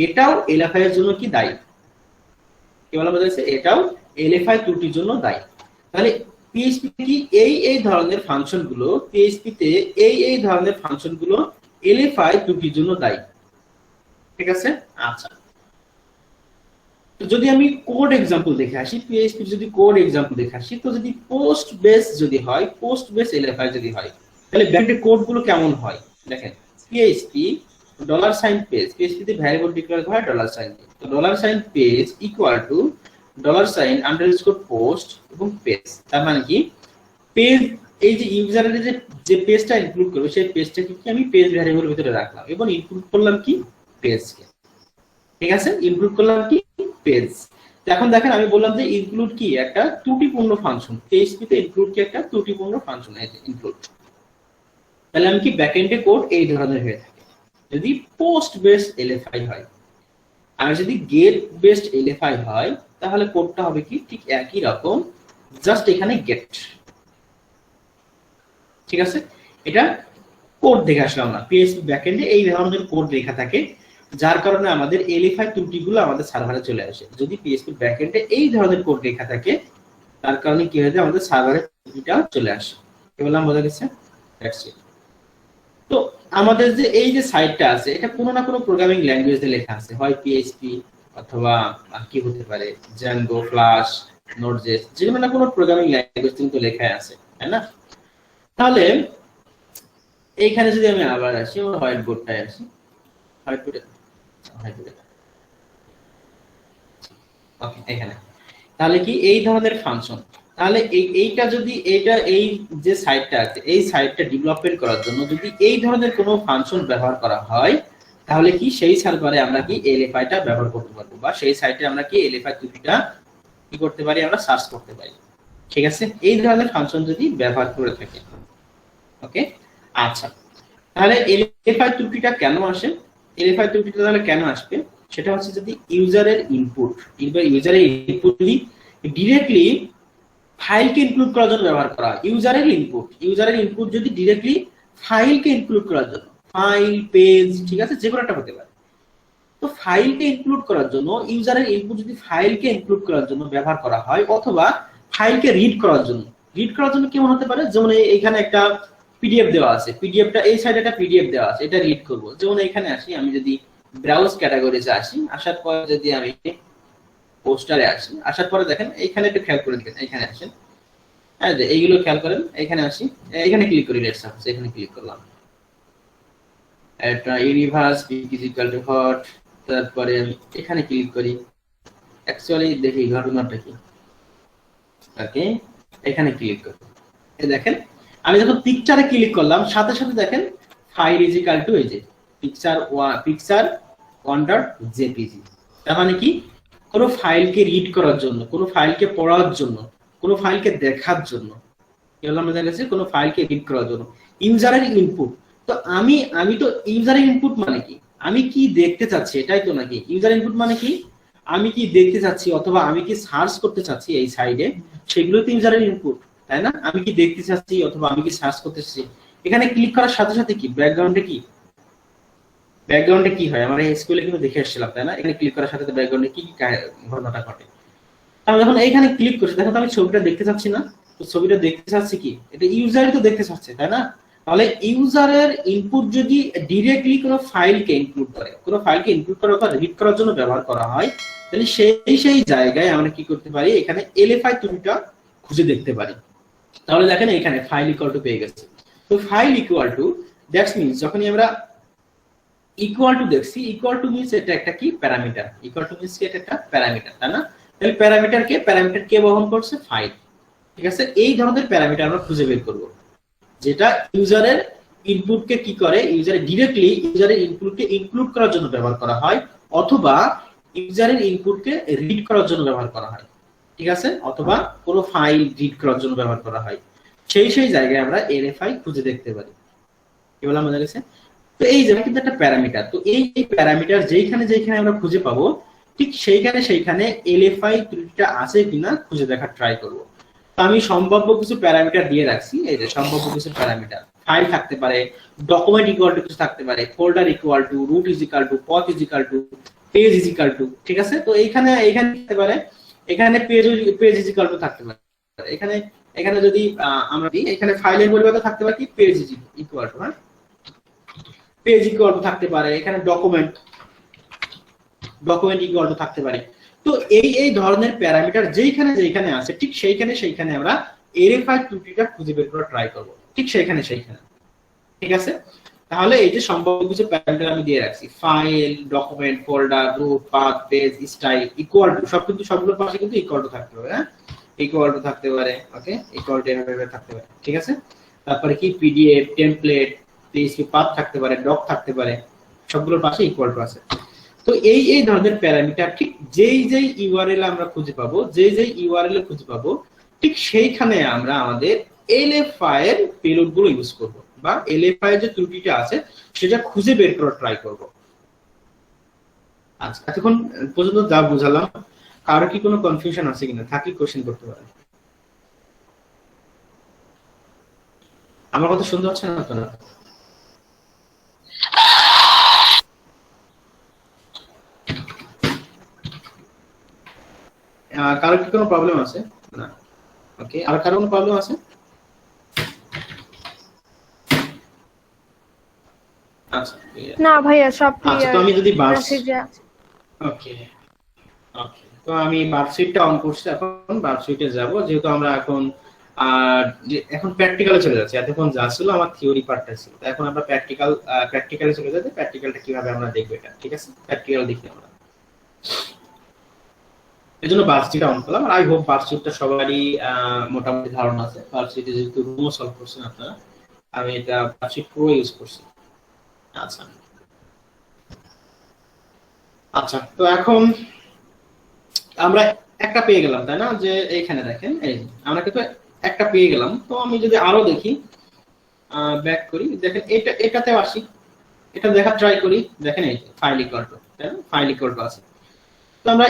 এটাও এলএফআই এর জন্য কি দায়ী, কি বলা বোঝাচ্ছে? এটাও এলএফআই ত্রুটির জন্য দায়ী। তাহলে পিএইচপি কি এই ধরনের ফাংশনগুলো এলএফআই ত্রুটির জন্য দায়ী, ঠিক আছে? আচ্ছা, যদি আমি কোড এক্সাম্পল দেখে আসি, পিএইচপি যদি কোড এক্সাম্পল দেখে আসি, তো যদি পোস্ট বেস এলএফআই যদি হয়, তাহলে ব্যাকএন্ড কোড গুলো কেমন হয় দেখেন। পিএইচপি $পেজ, পিএইচপি তে ভ্যারিয়েবল ডিক্লেয়ার করা হয় $, তো $পেজ ইকুয়াল টু $_post এবং পেজ। তার মানে কি পেজ, এই যে ইউজারের যে পেজটা ইনক্লুড করবে সেই পেজটাকে কি আমি পেজ ভ্যারিয়েবলের ভিতরে রাখলাম এবং ইনক্লুড করলাম কি পেজকে, ঠিক আছে? ইনক্লুড করলাম কি পেজ। এখন দেখেন আমি বললাম যে ইনক্লুড কি একটা ত্রুটিপূর্ণ ফাংশন, পিএইচপি তে ইনক্লুড কি একটা ত্রুটিপূর্ণ ফাংশন, এই যে ইনক্লুড। তাহলে আমি কি ব্যাকএন্ডে কোড এই ধরনের হয়ে থাকে যদি পোস্ট বেসড এলএফআই হয়। আর যদি গেট বেসড এলএফআই হয় তাহলে কোডটা হবে কি ঠিক একই রকম, জাস্ট এখানে গেট, ঠিক আছে? এটা কোড দেখে আসলাম না, পিএইচপি ব্যাকএন্ডে এই ধরনের কোড লেখা থাকে, যার কারণে আমাদের এলএফআই ত্রুটিগুলো আমাদের সার্ভারে চলে আসে। যদি পিএইচপি ব্যাকএন্ডে এই ধরনের কোড লেখা থাকে তার কারণে কি হয়ে যায়, আমাদের সার্ভারে ত্রুটিটা চলে আসে। কি বললাম, বোঝা গেছে? That's it. তো আমাদের যে এই যে সাইটটা আছে এটা কোনো না কোনো প্রোগ্রামিং ল্যাঙ্গুয়েজে লেখা আছে, হয় পিএইচপি অথবা কি হতে পারে জ্যাঙ্গো, ফ্লাশ, নোডজেস, যে কোনো না কোনো প্রোগ্রামিং ল্যাঙ্গুয়েজ কিন্তু লেখা আছে, তাই না? তাহলে এইখানে যদি আমি আবার আসি, আমার হোয়াইট বোর্ডটায় আসি, ওকে, এখানে তাহলে কি এই ধরনের ফাংশন, তাহলে এইটা যদি এই যে সাইটটা আছে এই সাইটটা ডেভেলপমেন্ট করার জন্য যদি এই ধরনের কোনো ফাংশন ব্যবহার করা হয়, তাহলে কি সেই সার্ভারে আমরা কি এলএফআইটা ব্যবহার করতে পারবো, বা সেই সাইটে আমরা কি এলএফআই ত্রুটিটা কি করতে পারি, আমরা সার্চ করতে পারি, ঠিক আছে? এই ধরনের ফাংশন যদি ব্যবহার করে থাকি, ওকে। আচ্ছা, তাহলে এলএফআই ত্রুটিটা কেন আসে? এলএফআই ত্রুটিটা তাহলে কেন আসবে সেটা হচ্ছে যদি ইউজারের ইনপুট যদি ডিরেক্টলি ফাইলকে ইনক্লুড করার জন্য ব্যবহার করা হয়। ইউজারের ইনপুট যদি ডিরেক্টলি ফাইলকে ইনক্লুড করার জন্য, ফাইল, পেজ, ঠিক আছে, যে কোনো একটা হতে পারে। তো ফাইলকে ইনক্লুড করার জন্য ইউজারের ইনপুট যদি ফাইলকে ইনক্লুড করার জন্য ব্যবহার করা হয় অথবা ফাইলকে রিড করার জন্য কেমন হতে পারে, যেমন এখানে একটা পিডিএফ দেওয়া আছে, পিডিএফটা এই সাইডে একটা পিডিএফ দেওয়া আছে, এটা রিড করব। যেমন এখানে আসি, আমি যদি ব্রাউজ ক্যাটাগরিতে আসি, আসার পর যদি আমি পোস্টারে আসি, আসার পরে দেখেন এইখানে একটু খেয়াল করে দেখেন, এখানে আসেন, হ্যাঁ যে এইগুলো খেয়াল করেন, এখানে আসি, এখানে ক্লিক করি, লেটস সাপোজ এখানে ক্লিক করলাম, এটা ইউনিভার্স ফিজিক্যাল টু হট, তারপরে এখানে ক্লিক করি, অ্যাকচুয়ালি দেখি ঘটনাটা কি, ওকে, এখানে ক্লিক করি, এই দেখেন আমি যখন পিকচারে ক্লিক করলাম সাথে সাথে দেখেন ফাইল ইজ ইকুয়াল টু এই যে পিকচার .jpg। তার মানে কি, কোনো ফাইলকে রিড করার জন্য, কোনো ফাইলকে পড়ার জন্য, কোনো ফাইলকে দেখার জন্য, এগুলো আমাদের কাছে কোনো ফাইলকে রিড করার জন্য ইউজারের ইনপুট। তো আমি তো ইউজারের ইনপুট মানে কি, আমি কি দেখতে চাচ্ছি এটাই তো নাকি। ইউজার ইনপুট মানে কি, আমি কি দেখতে চাচ্ছি অথবা আমি কি সার্চ করতে চাচ্ছি এই সাইডে, সেগুলো তো ইউজারের ইনপুট, তাই না? আমি কি দেখতে চাচ্ছি অথবা আমি কি সার্চ করতে চাচ্ছি, এখানে ক্লিক করার সাথে সাথে কি ব্যাকগ্রাউন্ডে কি হয়, আমরা স্কুলে কিন্তু দেখে এসেছিলাম, তাই না? এখানে ক্লিক করার সাথে সাথে ব্যাকগ্রাউন্ডে কি ঘটনাটা ঘটে। তাহলে যখন এইখানে ক্লিক করছি, দেখো তো আমি ছবিটা দেখতে চাচ্ছি না, তো ছবিটা দেখতে চাচ্ছি কি, এটা ইউজারই তো দেখতে চাচ্ছে, তাই না? তাহলে ইউজারের ইনপুট যদি ডিরেক্টলি কোনো ফাইলকে ইনক্লুড করে, কোনো ফাইলকে ইনক্লুড করার পর রিড করার জন্য ব্যবহার করা হয়, তাহলে সেই জায়গায় আমরা কি করতে পারি, এখানে এলএফআই ত্রুটিটা খুঁজে দেখতে পারি। তাহলে দেখেন এখানে ফাইল ইকুয়াল টু পেয়ে গেছে। তো file equal to, that's means যখনই আমরা ইকুয়াল টু দেখছি, ইকুয়াল টু মিনস এটা একটা কি প্যারামিটার, ইকুয়াল টু মিনস এটা একটা প্যারামিটার, তাই না? তাহলে প্যারামিটার কে বহন করছে, ফাইল। ঠিক আছে, এই ধরনের প্যারামিটার আমরা খুঁজে বের করব, যেটা ইউজারের ইনপুটকে কি করে, ডিরেক্টলি ইউজারের ইনপুটকে ইনক্লুড করার জন্য ব্যবহার করা হয়, অথবা ইউজারের ইনপুটকে রিড করার জন্য ব্যবহার করা হয়। ঠিক আছে, অথবা কোনো ফাইল রিড করার জন্য ব্যবহার করা হয়। সেই জায়গায় আমরা এলএফআই খুঁজে দেখতে পারি। কি বললাম আমাদের কাছে? তো এই জায়গা কিন্তু একটা প্যারামিটার। তো এই প্যারামিটার যেখানে আমরা খুঁজে পাবো, ঠিক সেইখানে এলএফআই ত্রুটিটা আছে কিনা খুঁজে দেখার ট্রাই করব। তো আমি সম্ভাব্য কিছু প্যারামিটার দিয়ে রাখছি, এই যে সম্ভাব্য কিছু প্যারামিটার, ফাইল থাকতে পারে, ডকুমেন্ট ইকুয়াল টু কিছু থাকতে পারে, folder equal to, root is equal to, path is equal to, page is equal to. ঠিক আছে, তো এইখানে থাকতে পারে, এখানে পেজ ইজ ইকুয়াল টু থাকতে পারে, এখানে যদি আমরা দিই, এখানে ফাইলের পরিবর্তে থাকতে পারে কি পেজ ইজ ইকুয়াল টু, হ্যাঁ পেজ ইকুয়াল টু থাকতে পারে, এখানে ডকুমেন্ট ইকুয়াল টু থাকতে পারে। তো এই ধরনের প্যারামিটার যেখানে আছে, ঠিক সেইখানে আমরা এলএফআই ত্রুটিটা খুঁজে বের করার ট্রাই করব, ঠিক সেইখানে। ঠিক আছে, তাহলে এই যে সম্ভাব্য কিছু প্যারামিটার আমি দিয়ে রাখছি, file, document, folder, root, path, page, style, equal to, সবগুলোর পাশে কিন্তু ইকুয়াল টু থাকতে হবে, হ্যাঁ ইকুয়াল টু থাকতে পারে, ওকে ইকুয়াল টু এভাবে থাকতে পারে। ঠিক আছে, তারপরে কি পিডিএফ, টেমপ্লেট, পিএইচপি পাথ থাকতে পারে, ডক থাকতে পারে, সবগুলোর পাশে ইকুয়াল টু আছে। তো এই ধরনের প্যারামিটার ঠিক যেই ইউআরএল আমরা খুঁজে পাবো, যেই ইউআরএল খুঁজে পাবো, ঠিক সেইখানে আমরা আমাদের এলএফআই এর পেলোড গুলো ইউজ করব, বা এলএফআই যে ত্রুটিটা আছে সেটা খুঁজে বের করার ট্রাই করব। আচ্ছা, এতক্ষণ পর্যন্ত যা বুঝালাম, কারো কি কোনো কনফিউশন আছে কিনা, থাকলে কোশ্চেন করতে পারেন। আমার কথা শুনতে পাচ্ছেন না আপনারা? কারো কি কোনো প্রবলেম আছে? না, ওকে, আর কারো কোনো প্রবলেম আছে? আচ্ছা, না ভাইয়া সব আচ্ছা, ক্লিয়ার। তো আমি যদি ওকে তো আমি বার্কশিটটা অন করছি, এখন বার্কশিটে যাব, যেহেতু আমরা এখন প্র্যাকটিক্যালে চলে যাচ্ছি। এতক্ষণ যা ছিল আমার থিওরি পার্টটা ছিল, এখন আমরা প্র্যাকটিক্যালে চলে যাচ্ছি। প্র্যাকটিক্যালটা কিভাবে আমরা দেখব এটা, ঠিক আছে? প্র্যাকটিক্যাল দেখি আমরা, এজন্য বার্কশিটটা অন করলাম। আর আই হোপ বার্কশিটটা সবারই মোটামুটি ধারণা আছে। বার্কশিটে যেহেতু রুমও সলভ করছেন আপনারা, আমি এটা বার্কশিট প্রো ইউজ করছি। আচ্ছা, তো এখন আমরা একটা পেয়ে গেলাম, তাই না? যে এইখানে দেখেন, এই আমরা কিন্তু একটা পেয়ে গেলাম। তো আমি যদি আরো দেখি, ব্যাক করি, দেখেন এটাতে আসি, এটা দেখার ট্রাই করি। দেখেন এই ফাইল ইকুয়াল টু, তাই না? ফাইল ইকুয়াল টু আছে। তো আমরা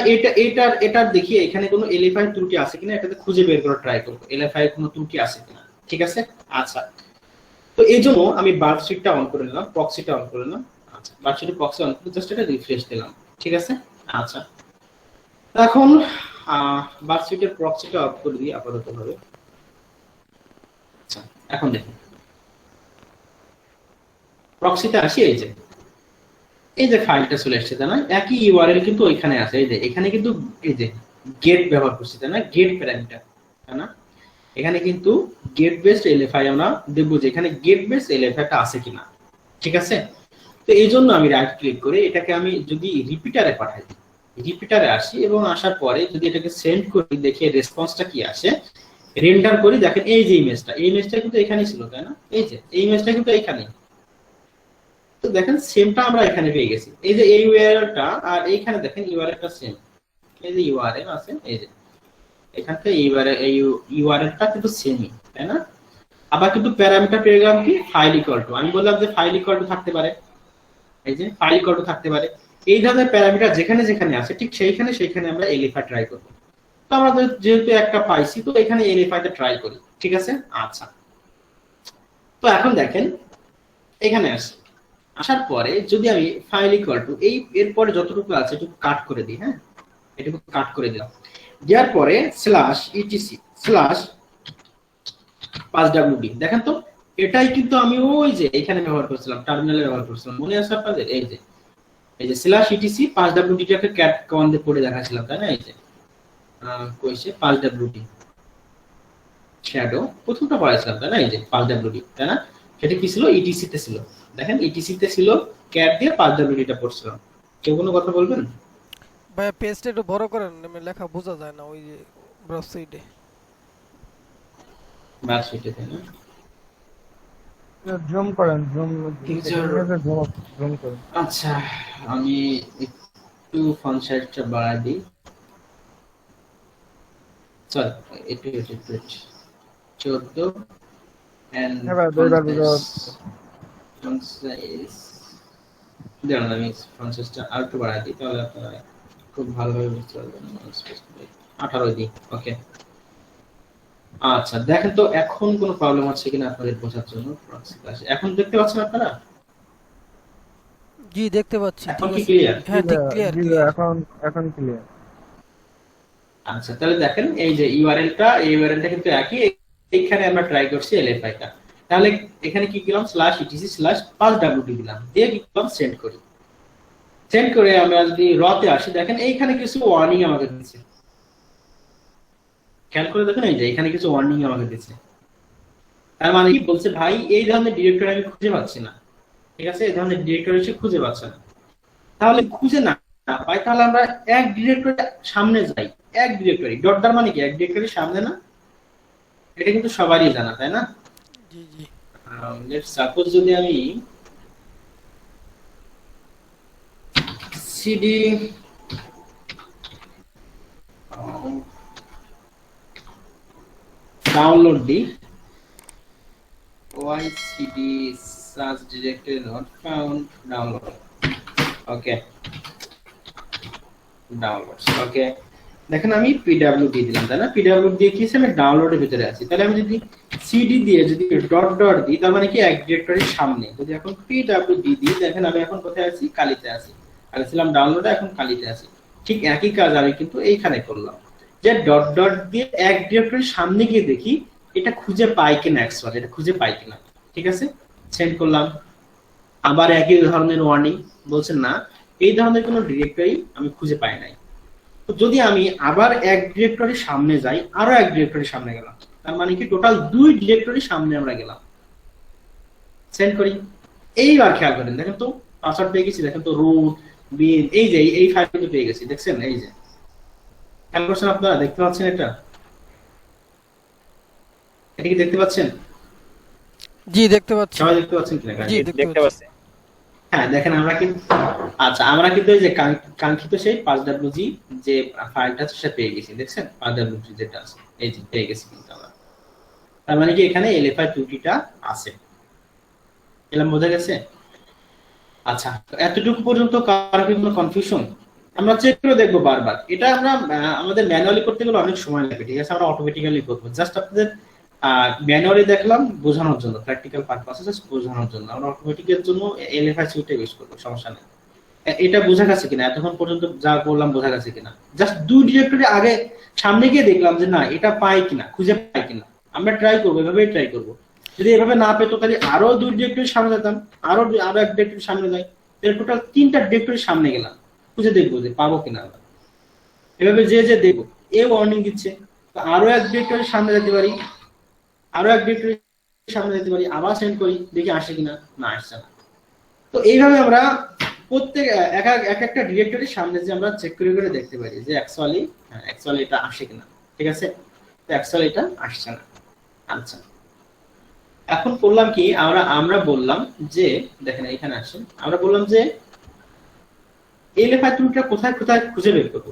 এটার দেখি এখানে কোনো এলএফআই ত্রুটি আছে কিনা, এটাতে খুঁজে বের করার ট্রাই করব, এলএফআই কোনো ত্রুটি আছে কিনা। ঠিক আছে, আচ্ছা, তো এই জন্য আমি বার্কশিটটা অন করে নিলাম, প্রক্সিটা অন করে নিলাম। আচ্ছা, বার্কশিটে প্রক্সি অন করে জাস্ট এটা রিফ্রেশ দিলাম। ঠিক আছে, আচ্ছা, এখন বার্কশিটের প্রক্সিটা অফ করে দিই আপাতত ভাবে। আচ্ছা, এখন দেখুন প্রক্সিতে আসি, এই যে ফাইলটা চলে আসছে, তাই না? একই ইউআরএল কিন্তু ওইখানে আছে, এই যে এখানে কিন্তু এই যে গেট ব্যবহার করছি, তাই না? গেট প্যারামিটার, তাই না? এখানে কিন্তু গেট বেসড এলএফআই আমরা দেখবো যে এখানে গেট বেসড এলএফআইটা আছে কিনা। ঠিক আছে, তো এই জন্য আমি রাইট ক্লিক করে এটাকে আমি যদি রিপিটারে পাঠাই, রিপিটারে আসি এবং আসার পরে যদি এটাকে সেন্ড করি, দেখে রেসপন্সটা কি আসে, রেন্ডার করি। দেখেন এই যে ইমেজটা কিন্তু এখানেই ছিল, তাই না? এই যে এই ইমেজটা কিন্তু এইখানে, তো দেখেন সেমটা আমরা এখানে পেয়ে গেছি, এই যে এই ইউআরএলটা আর এইখানে দেখেন ইউআরএলটা সেম, এই যে ইউআরএল আছে এই যে এখান থেকে ইউআরএলটা কিন্তু সেমই, তাই না? আবার কিন্তু প্যারামিটার পেয়ে গেলাম কি ফাইল ইকুয়াল টু, আমি বললাম যে ফাইল ইকুয়াল টু থাকতে পারে, এই যে ফাইল ইকুয়াল টু থাকতে পারে, এই ধরনের প্যারামিটার যেখানে যেখানে আছে ঠিক সেইখানে আমরা এলিফাই ট্রাই করব। তো আমরা যেহেতু একটা পাইছি তো এখানে এলিফাইতে ট্রাই করি, ঠিক আছে? আচ্ছা, তো এখন দেখেন এখানে আসি, আসার পরে যদি আমি ফাইল ইকুয়াল টু এই এরপরে যতটুকু আছে একটু কাট করে দিই, হ্যাঁ এটুকু কাট করে দিলাম, দেওয়ার পরে স্ল্যাশ ইটিসি স্ল্যাশ 5wd, দেখেন তো এটাই কিন্তু আমি ওই যে এখানে ব্যবহার করছিলাম, টার্মিনালে ব্যবহার করছিলাম, মনে আছে আপনাদের? এই যে স্ল্যাশ ইটিসি 5wd টাকে ক্যাট কমান্ডে পড়ে দেখাছিলাম, তাই না? এই যে কইছে 5wd শ্যাডো প্রথমটা পড়াইছিলাম, তাই না? এই যে 5wd, তাই না? সেটা কি ছিল? ইটিসি তে ছিল, দেখেন ইটিসি তে ছিল, ক্যাট দিয়ে 5wd টা পড়ছিলাম। কেউ কোনো কথা বলবেন? ভাই পেজটা একটু বড় করেন, লেখা বোঝা যায় না ওই যে ব্রাউজ সাইডে। বাস সেটা, তাই না? জুম করেন, জুম জুম করেন। আচ্ছা, আমি একটু ফন্ট সাইজটা বাড়াই দিই, সরি একটু 14 এন্ড হ্যাঁ ভাই, দুইবার ফন্ট সাইজ দেখুন, আমি ফন্ট সাইজটা আর একটু বাড়াই দিই, তাহলে আপনারা খুব ভালোভাবে বুঝতে পারবেন। 18 দিই, ওকে। আচ্ছা, দেখেন তো এখন কোনো প্রবলেম আছে কিনা আপনাদের বোঝার জন্য। এখন দেখতে পাচ্ছেন আপনারা? জি দেখতে পাচ্ছি, এখন ঠিক কি আছে। ক্লিয়ার? হ্যাঁ ঠিক ক্লিয়ার। এখন ক্লিয়ার। আচ্ছা, তাহলে দেখেন এই যে ইউআরএলটা, এই ইউআরএলটা কিন্তু একই, এইখানে আমরা ট্রাই করছি এলএফআই টা, তাহলে এখানে কি দিলাম /etc/5wd দিলাম, দিয়ে কি করলাম সেন্ড করি, সেন্ড করে আমরা যদি রতে আসি, দেখেন এইখানে কিছু ওয়ার্নিং আমাকে দিচ্ছে, খেয়াল করে দেখেন এই যে এখানে কিছু ওয়ার্নিং আমাকে দিচ্ছে, তার মানে কি বলছে, ভাই এই ধরনের ডিরেক্টরি আমি খুঁজে পাচ্ছি না, ঠিক আছে? এই ধরনের ডিরেক্টরি সে খুঁজে পাচ্ছে না, তাহলে খুঁজে না পাই তাহলে আমরা এক ডিরেক্টরি সামনে যাই, এক ডিরেক্টরি ডটটার মানে কি এক ডিরেক্টরির সামনে না? এটা কিন্তু সবারই জানা, তাই না? জি জি। লেটস সাপোজ যদি আমি সিডি ডাউনলোড দিই, ycd search directory not found, download, okay downloads, okay. দেখেন আমি pwd দিলাম, তাই না? pwd দিয়ে কি আমি ডাউনলোডের ভিতরে আছি, তাহলে আমি যদি cd দিয়ে যদি ডট ডট দিই তার মানে কি এক ডিরেক্টরির সামনে, যদি এখন pwd দিই দেখেন আমি এখন কোথায় আছি? কালিতে আছি, আগে ছিলাম ডাউনলোডে, এখন কালিতে আছি। ঠিক একই কাজ আমি কিন্তু এইখানে করলাম, যে ডট ডট দিয়ে এক ডিরেক্টরির সামনে গিয়ে দেখি এটা খুঁজে পাই কিনা, অ্যাকচুয়ালি এটা খুঁজে পাই কিনা, ঠিক আছে? সেন্ড করলাম, আবার একই ধরনের ওয়ার্নিং বলছেন না এই ধরনের কোনো ডিরেক্টরি আমি খুঁজে পাই নাই। তো যদি আমি আবার এক ডিরেক্টরির সামনে যাই, আরো এক ডিরেক্টরির সামনে গেলাম, তার মানে কি টোটাল 2 ডিরেক্টরির সামনে আমরা গেলাম, সেন্ড করি। এইবার খেয়াল করেন, দেখেন তো পাসওয়ার্ড পেয়ে গেছি, দেখেন তো রুট বিন, এই যে এই ফাইল কিন্তু পেয়ে গেছি, দেখছেন? এই যে খেয়াল করছেন আপনারা, দেখতে পাচ্ছেন এটা? এটা কি দেখতে পাচ্ছেন? জি দেখতে পাচ্ছি। সবাই দেখতে পাচ্ছেন কিনা? জি দেখতে পাচ্ছি। হ্যাঁ দেখেন আমরা কিন্তু, আচ্ছা আমরা কিন্তু এই যে কাঙ্ক্ষিত সেই 5wg যে ফাইলটা আছে সেটা পেয়ে গেছি, দেখছেন? 5wg যেটা আছে এই যে পেয়ে গেছি কিন্তু আমরা, তার মানে কি এখানে এলএফআই ত্রুটিটা আছে, এলাম বোঝা গেছে? আচ্ছা, এতটুকু পর্যন্ত কারো কি কোনো কনফিউশন? আমরা চেক করে দেখবো বারবার, এটা আমরা আমাদের ম্যানুয়ালি করতে গেলে অনেক সময় লাগবে, ঠিক আছে? আমরা অটোমেটিক্যালি করবো, জাস্ট আপনাদের ম্যানুয়ালি দেখলাম বোঝানোর জন্য, প্র্যাকটিক্যাল পারপাসে জাস্ট বোঝানোর জন্য আমরা অটোমেটিকের জন্য এলএফআই সুইটটা ইউজ করবো, সমস্যা নেই। এটা বোঝা গেছে কিনা এতক্ষণ পর্যন্ত যা বললাম, বোঝা গেছে কিনা? জাস্ট 2 ডিরেক্টরি আগে সামনে গিয়ে দেখলাম যে না এটা পাই কিনা, খুঁজে পাই কিনা, আমরা ট্রাই করবো, এভাবেই ট্রাই করবো। যদি এভাবে না পেতো তাহলে আরো 2 ডিরেক্টরি সামনে যেতাম, আরো এক ডিরেক্টরি সামনে যাই, এর টোটাল 3টা ডিরেক্টরি সামনে গেলাম, খুঁজে দেখবো যে পাবো কিনা আমরা। এভাবে যে দেখবো এ ওয়ার্নিং দিচ্ছে, তো আরো এক ডিরেক্টরি সামনে যেতে পারি, আরো এক ডিরেক্টরি সামনে যেতে পারি, আবার সেন্ড করি, দেখি আসে কিনা, না আসছে না। তো এইভাবে আমরা প্রত্যেক এক একটা ডিরেক্টরির সামনে যে আমরা চেক করে করে দেখতে পারি যে অ্যাকচুয়ালি এটা আসে কিনা, ঠিক আছে? তো অ্যাকচুয়ালি এটা আসছে না। আচ্ছা, এখন করলাম কি, আমরা আমরা বললাম যে দেখেন এখানে আসেন, আমরা বললাম যে এলএফআই ত্রুটিটা কোথায় কোথায় খুঁজে বের করবো।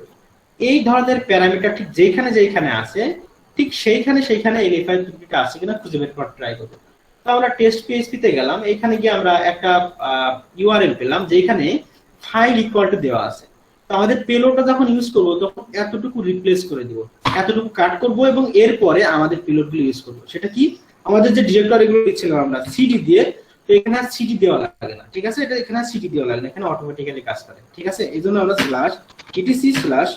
এই ধরনের প্যারামিটার ঠিক যেখানে যেখানে আছে ঠিক সেইখানে এলএফআই ত্রুটিটা আছে কিনা খুঁজে বের করার ট্রাই করবো। তো আমরা টেস্ট পিএইচপি তে গেলাম, এখানে গিয়ে আমরা একটা ইউআরএল পেলাম যেখানে ফাইল ইকুয়াল টু দেওয়া আছে। তো আমাদের পেলোডটা যখন ইউজ করবো তখন এতটুকু রিপ্লেস করে দিব, এতটুকু কাট করব এবং এরপরে আমাদের পেলোডগুলো ইউজ করবো। সেটা কি, আমাদের যে ডিরেক্টরিগুলো দিচ্ছিলাম আমরা সিডি দিয়ে, তো এখানে আর সিডি দেওয়া লাগে না, ঠিক আছে, এটা এখানে সিডি দেওয়া লাগে না, এখানে অটোমেটিক্যালি কাজ করে, ঠিক আছে। এই জন্য আমরা স্ল্যাশ ইটিসি স্ল্যাশ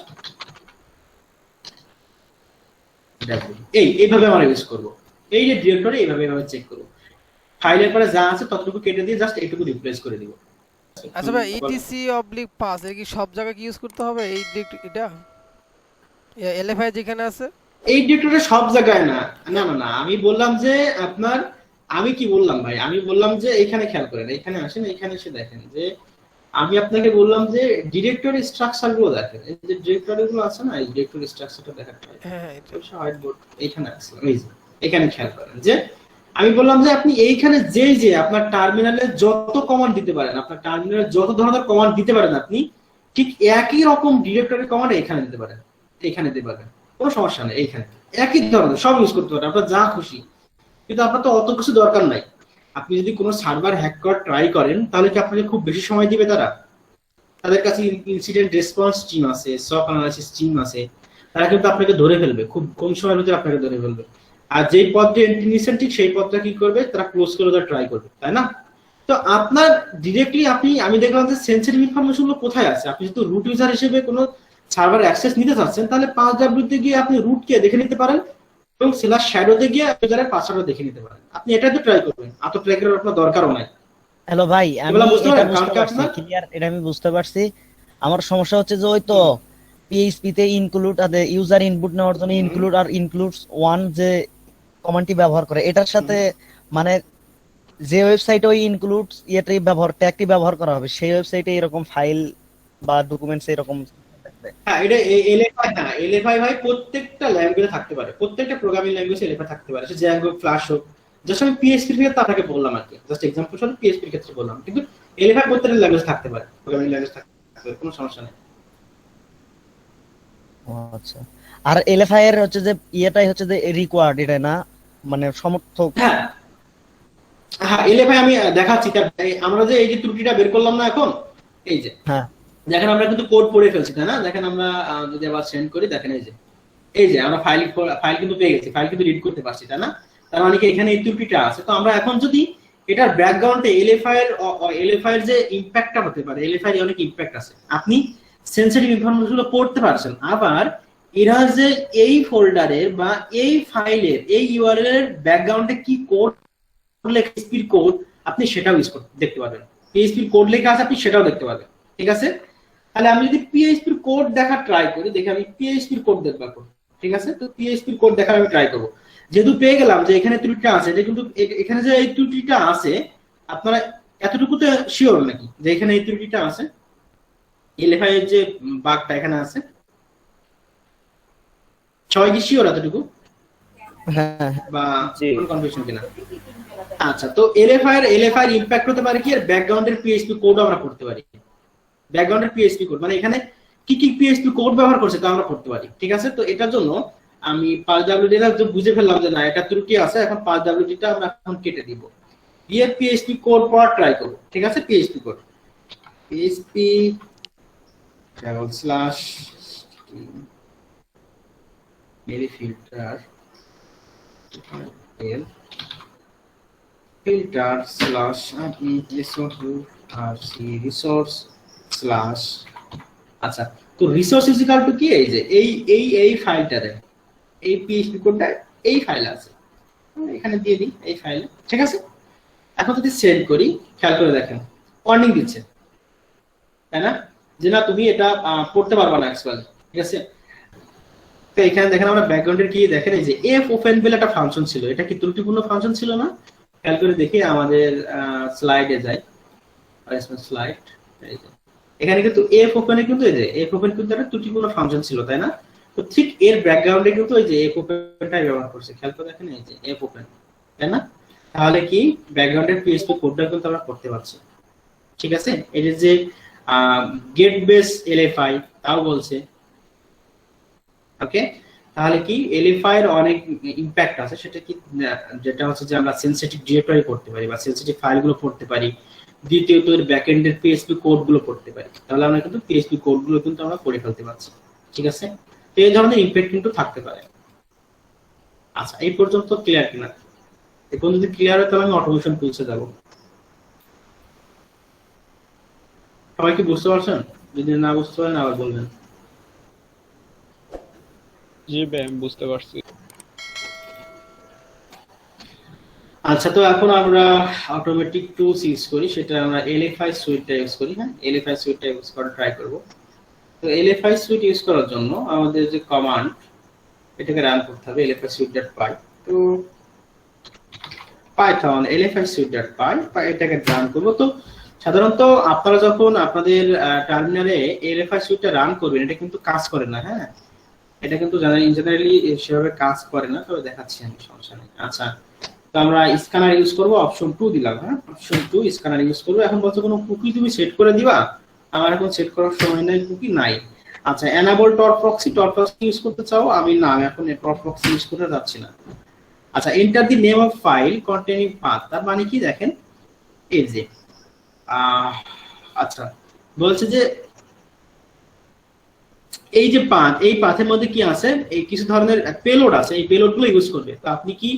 এইভাবে আমরা ইউজ করব। এই যে ডিরেক্টরি এইভাবে চেক করব, ফাইলের পরে যা আছে ততটুকু কেটে দিয়ে জাস্ট এইটুকু রিপ্লেস করে দিব। আচ্ছা ভাই etc/pass এর কি সব জায়গায় কি ইউজ করতে হবে এই এটা এলএফআই যেখানে আছে? এই ডিরেক্টরি সব জায়গায় না, না না না, আমি বললাম যে আপনার, আমি কি বললাম ভাই, আমি বললাম যে এখানে খেয়াল করেন, এখানে আসেন, এখানে এসে দেখেন যে আমি আপনাকে বললাম যে ডিরেক্টরি স্ট্রাকচার গুলো দেখেন, এই যে ডিরেক্টরি গুলো আছে না, এই ডিরেক্টরি স্ট্রাকচারটা দেখার ট্রাই করেন। হ্যাঁ এটা হোয়াইট বোর্ড এখানে আছে, এই যে এখানে খেয়াল করেন যে আমি বললাম যে আপনি এইখানে যে আপনার টার্মিনালে যত কমান্ড দিতে পারেন, আপনার টার্মিনালে যত ধরনের কমান্ড দিতে পারেন আপনি ঠিক একই রকম ডিরেক্টরি কমান্ড এখানে দিতে পারেন, এখানে দিতে পারেন, কোনো সমস্যা নেই। এইখানে একই ধরনের সব ইউজ করতে পারেন আপনার যা খুশি, কিন্তু আপনার তো অত কিছু দরকার নাই। আপনি যদি কোনো সার্ভার হ্যাক করার ট্রাই করেন তাহলে কি আপনাকে খুব বেশি সময় দিবে তারা? তাদের কাছে ইনসিডেন্ট রেসপন্স টিম আছে, সক অ্যানালাইসিস টিম আছে, তারা কিন্তু আপনাকে ধরে ফেলবে, খুব কম সময়ের মধ্যে আপনাকে ধরে ফেলবে। আর যেই পথে এন্ট্রি নিচ্ছেন ঠিক সেই পথটা কি করবে, তারা ক্লোজ করে দেওয়ার ট্রাই করবে, তাই না? তো আপনার ডিরেক্টলি আমি দেখলাম যে সেন্সিটিভ ইনফরমেশন গুলো কোথায় আছে। আপনি যদি রুট ইউজার হিসেবে কোনো সার্ভার অ্যাক্সেস নিতে চাচ্ছেন তাহলে 5W তে গিয়ে আপনি রুট কে দেখে নিতে পারেন এবং স্ল্যাশ শ্যাডোতে গিয়ে ইউজারের পাসওয়ার্ড দেখে নিতে পারেন। আপনি এটাই তো ট্রাই করবেন, এত ট্রাই করার আপনার দরকারও নাই। হ্যালো ভাই, আমি এগুলা বুঝতে এটা পারেন? বুঝতে কারণ কি পারছি, আপনার ক্লিয়ার, এটা আমি বুঝতে পারছি। আমার সমস্যা হচ্ছে যে ওই তো পিএইচপি তে ইনক্লুড আর ইউজার ইনপুট নেওয়ার জন্য ইনক্লুড আর ইনক্লুডস ওয়ান যে কমান্ডটি ব্যবহার করে এটার সাথে মানে যে ওয়েবসাইটে ওই ইনক্লুডস ইয়েটাই ব্যবহার ট্যাগটি ব্যবহার করা হবে সেই ওয়েবসাইটে এরকম ফাইল বা ডকুমেন্টস এরকম থাকবে। হ্যাঁ, এটা এলএফআই, হ্যাঁ এলএফআই ভাই প্রত্যেকটা ল্যাঙ্গুয়েজে থাকতে পারে, প্রত্যেকটা প্রোগ্রামিং ল্যাঙ্গুয়েজে এলএফআই থাকতে পারে, সে জ্যাঙ্গো ফ্ল্যাশ হোক। জাস্ট আমি পিএইচপি এর ক্ষেত্রে আপনাকে বললাম আর কি, জাস্ট এক্সাম্পল স্বরূপ পিএইচপি এর ক্ষেত্রে বললাম, কিন্তু এলএফআই প্রত্যেকটা ল্যাঙ্গুয়েজ থাকতে পারে, প্রোগ্রামিং ল্যাঙ্গুয়েজ থাকতে পারে, কোনো সমস্যা নেই। ও আচ্ছা, আর এলএফআই এর হচ্ছে যে ইয়েটাই হচ্ছে যে রিকোয়ার্ড, এটা না মানে সমর্থক। হ্যাঁ হ্যাঁ, এলএফআই আমি দেখাচ্ছি। আমরা যে এই যে ত্রুটিটা বের করলাম না এখন, এই যে হ্যাঁ দেখেন আমরা কিন্তু কোড পড়ে ফেলছি, তাই না? দেখেন আমরা যদি আবার সেন্ড করি, দেখেন এই যে আমরা ফাইল কিন্তু পেয়ে গেছি, ফাইল কিন্তু রিড করতে পারছি, তাই না? তার মানে কি এখানে এই ত্রুটিটা আছে। তো আমরা এখন যদি এটার ব্যাকগ্রাউন্ডে এলএফআই এর যে ইমপ্যাক্টটা হতে পারে, এলএফআই এর অনেক ইমপ্যাক্ট আছে, আপনি সেনসিটিভ ইনফরমেশন গুলো পড়তে পারছেন, আবার এরা যে এই ফোল্ডারের বা এই ফাইলের এই ইউআরএল এর ব্যাকগ্রাউন্ডে কি কোড লেখা, পিএইচপি কোড, আপনি সেটাও ইউজ করতে দেখতে পারবেন, পিএইচপি কোড লেখা আছে আপনি সেটাও দেখতে পারবেন, ঠিক আছে? তাহলে আমি যদি পিএইচপি কোড দেখা ট্রাই করি, দেখি আমি পিএইচপি কোড দেখব এখন, ঠিক আছে? তো পিএইচপি কোড দেখার আমি ট্রাই করব। যেহেতু পেয়ে গেলাম যে এখানে ত্রুটিটা আছে, এটা কিন্তু এখানে যে এই ত্রুটিটা আছে আপনারা এতটুকুতে শিওর নাকি যে এখানে এই ত্রুটিটা আছে, এলএফআই এর যে বাগটা এখানে আছে, সবাই কি শিওর এতটুকু হ্যাঁ বা কোনো কনফিউশন কিনা? আচ্ছা, তো এলএফআই এর ইমপ্যাক্ট হতে পারে কি, এর ব্যাকগ্রাউন্ডের পিএইচপি কোড আমরা করতে পারি, ব্যাকগ্রাউন্ডের পিএইচপি কোড মানে এখানে কি কি পিএইচপি কোড ব্যবহার করছে তা আমরা করতে পারি, ঠিক আছে? তো এটার জন্য আমি 5WD টা বুঝে ফেললাম যে না এটা ত্রুটি আছে, এখন 5WD টা আমরা এখন কেটে দিব, দিয়ে পিএইচপি কোড পড়া ট্রাই করব, ঠিক আছে? পিএইচপি কোড পিএইচপি স্ল্যাশ মেরি filter filter slash resource slash, আচ্ছা তো রিসোর্স ইজ ইকুয়াল টু কি, এই যে এই ফাইলটারে এই পিএইচপি কোডটা এই ফাইল আছে, এখানে দিয়ে দিই এই ফাইলে, ঠিক আছে? এখন যদি সেন্ড করি, খেয়াল করে দেখেন ওয়ার্নিং দিচ্ছে, তাই না, যে না তুমি এটা পড়তে পারবা না অ্যাকচুয়ালি, ঠিক আছে? তো এখানে দেখেন আমরা ব্যাকগ্রাউন্ডের কি দেখেন, এই যে এফ ওপেন বলে একটা ফাংশন ছিল, এটা কি ত্রুটিপূর্ণ ফাংশন ছিল না? খেয়াল করে দেখি আমাদের স্লাইডে যাই, স্লাইড, এখানে কিন্তু এফ ওপেনে কিন্তু এই যে এফ ওপেন কিন্তু একটা ত্রুটিপূর্ণ ফাংশন ছিল, তাই না? তো ঠিক এর ব্যাকগ্রাউন্ডে কিন্তু এই যে এফ ওপেনটাই ব্যবহার করছে, খেয়াল করে দেখেন এই যে এফ ওপেন, তাই না? তাহলে কি ব্যাকগ্রাউন্ডের পিএইচপি কোডটা কিন্তু আমরা করতে পারছি। ঠিক আছে, এই যে গেট বেস এলএফআই তাও বলছে। ওকে, তাহলে কি এলএফআই এর অনেক ইমপ্যাক্ট আছে, সেটা কি যেটা হচ্ছে যে আমরা সেনসিটিভ ডিরেক্টরি করতে পারি বা সেনসিটিভ ফাইলগুলো পড়তে পারি। দ্বিতীয়ত এর ব্যাকএন্ডের পিএইচপি কোডগুলো পড়তে পারি, তাহলে আমরা কিন্তু পিএইচপি কোডগুলো কিন্তু আমরা পড়ে ফেলতে পারছি। ঠিক আছে, তো এই ধরনের ইমপ্যাক্ট কিন্তু থাকতে পারে। আচ্ছা, এই পর্যন্ত ক্লিয়ার কিনা? এখন যদি ক্লিয়ার হয় তাহলে আমি অটোমেশন টুলসে যাব। সবাই কি বুঝতে পারছেন? যদি না বুঝতে পারেন আবার বলবেন। জি ভাই, আমি বুঝতে পারছি। আচ্ছা, তো এখন আমরা অটোমেটিক টুলস ইউজ করি, সেটা আমরা এলএফআই সুইটটা ইউজ করি। হ্যাঁ, এলএফআই সুইটটা ইউজ করে ট্রাই করব। তো এলএফআই সুইট ইউজ করার জন্য আমাদের যে কমান্ড, এটাকে রান করতে হবে এলএফআই সুইট.py। তো পাইথন এলএফআই সুইট.py এটাকে রান করব। তো সাধারণত আপনারা যখন আপনাদের টার্মিনালে এলএফআই সুইটটা রান করবেন, এটা কিন্তু কাজ করে না। হ্যাঁ, এটা কিন্তু জেনারেলি সেভাবে কাজ করে না, তবে দেখাচ্ছি আমি, সমস্যা নেই। আচ্ছা, তো আমরা স্ক্যানার ইউজ করব, অপশন 2 দিলাম। হ্যাঁ, অপশন 2 স্ক্যানার ইউজ করব। এখন বলছো কোনো কুকি তুমি সেট করে দিবা, আমার এখন সেট করার সময় নাই, কুকি নাই। আচ্ছা, এনাবল টর প্রক্সি ইউজ করতে চাও? আমি না, আমি এখন টর প্রক্সি ইউজ করতে যাচ্ছি না। আচ্ছা, enter the name of file containing path, তার মানে কি দেখেন এই যে আচ্ছা বলছে যে এই যে পাথ, এই পাথের মধ্যে কি আছে, এই কিছু ধরনের পেলোড আছে, এই পেলোডগুলো ইউজ করবে। তো আপনি কি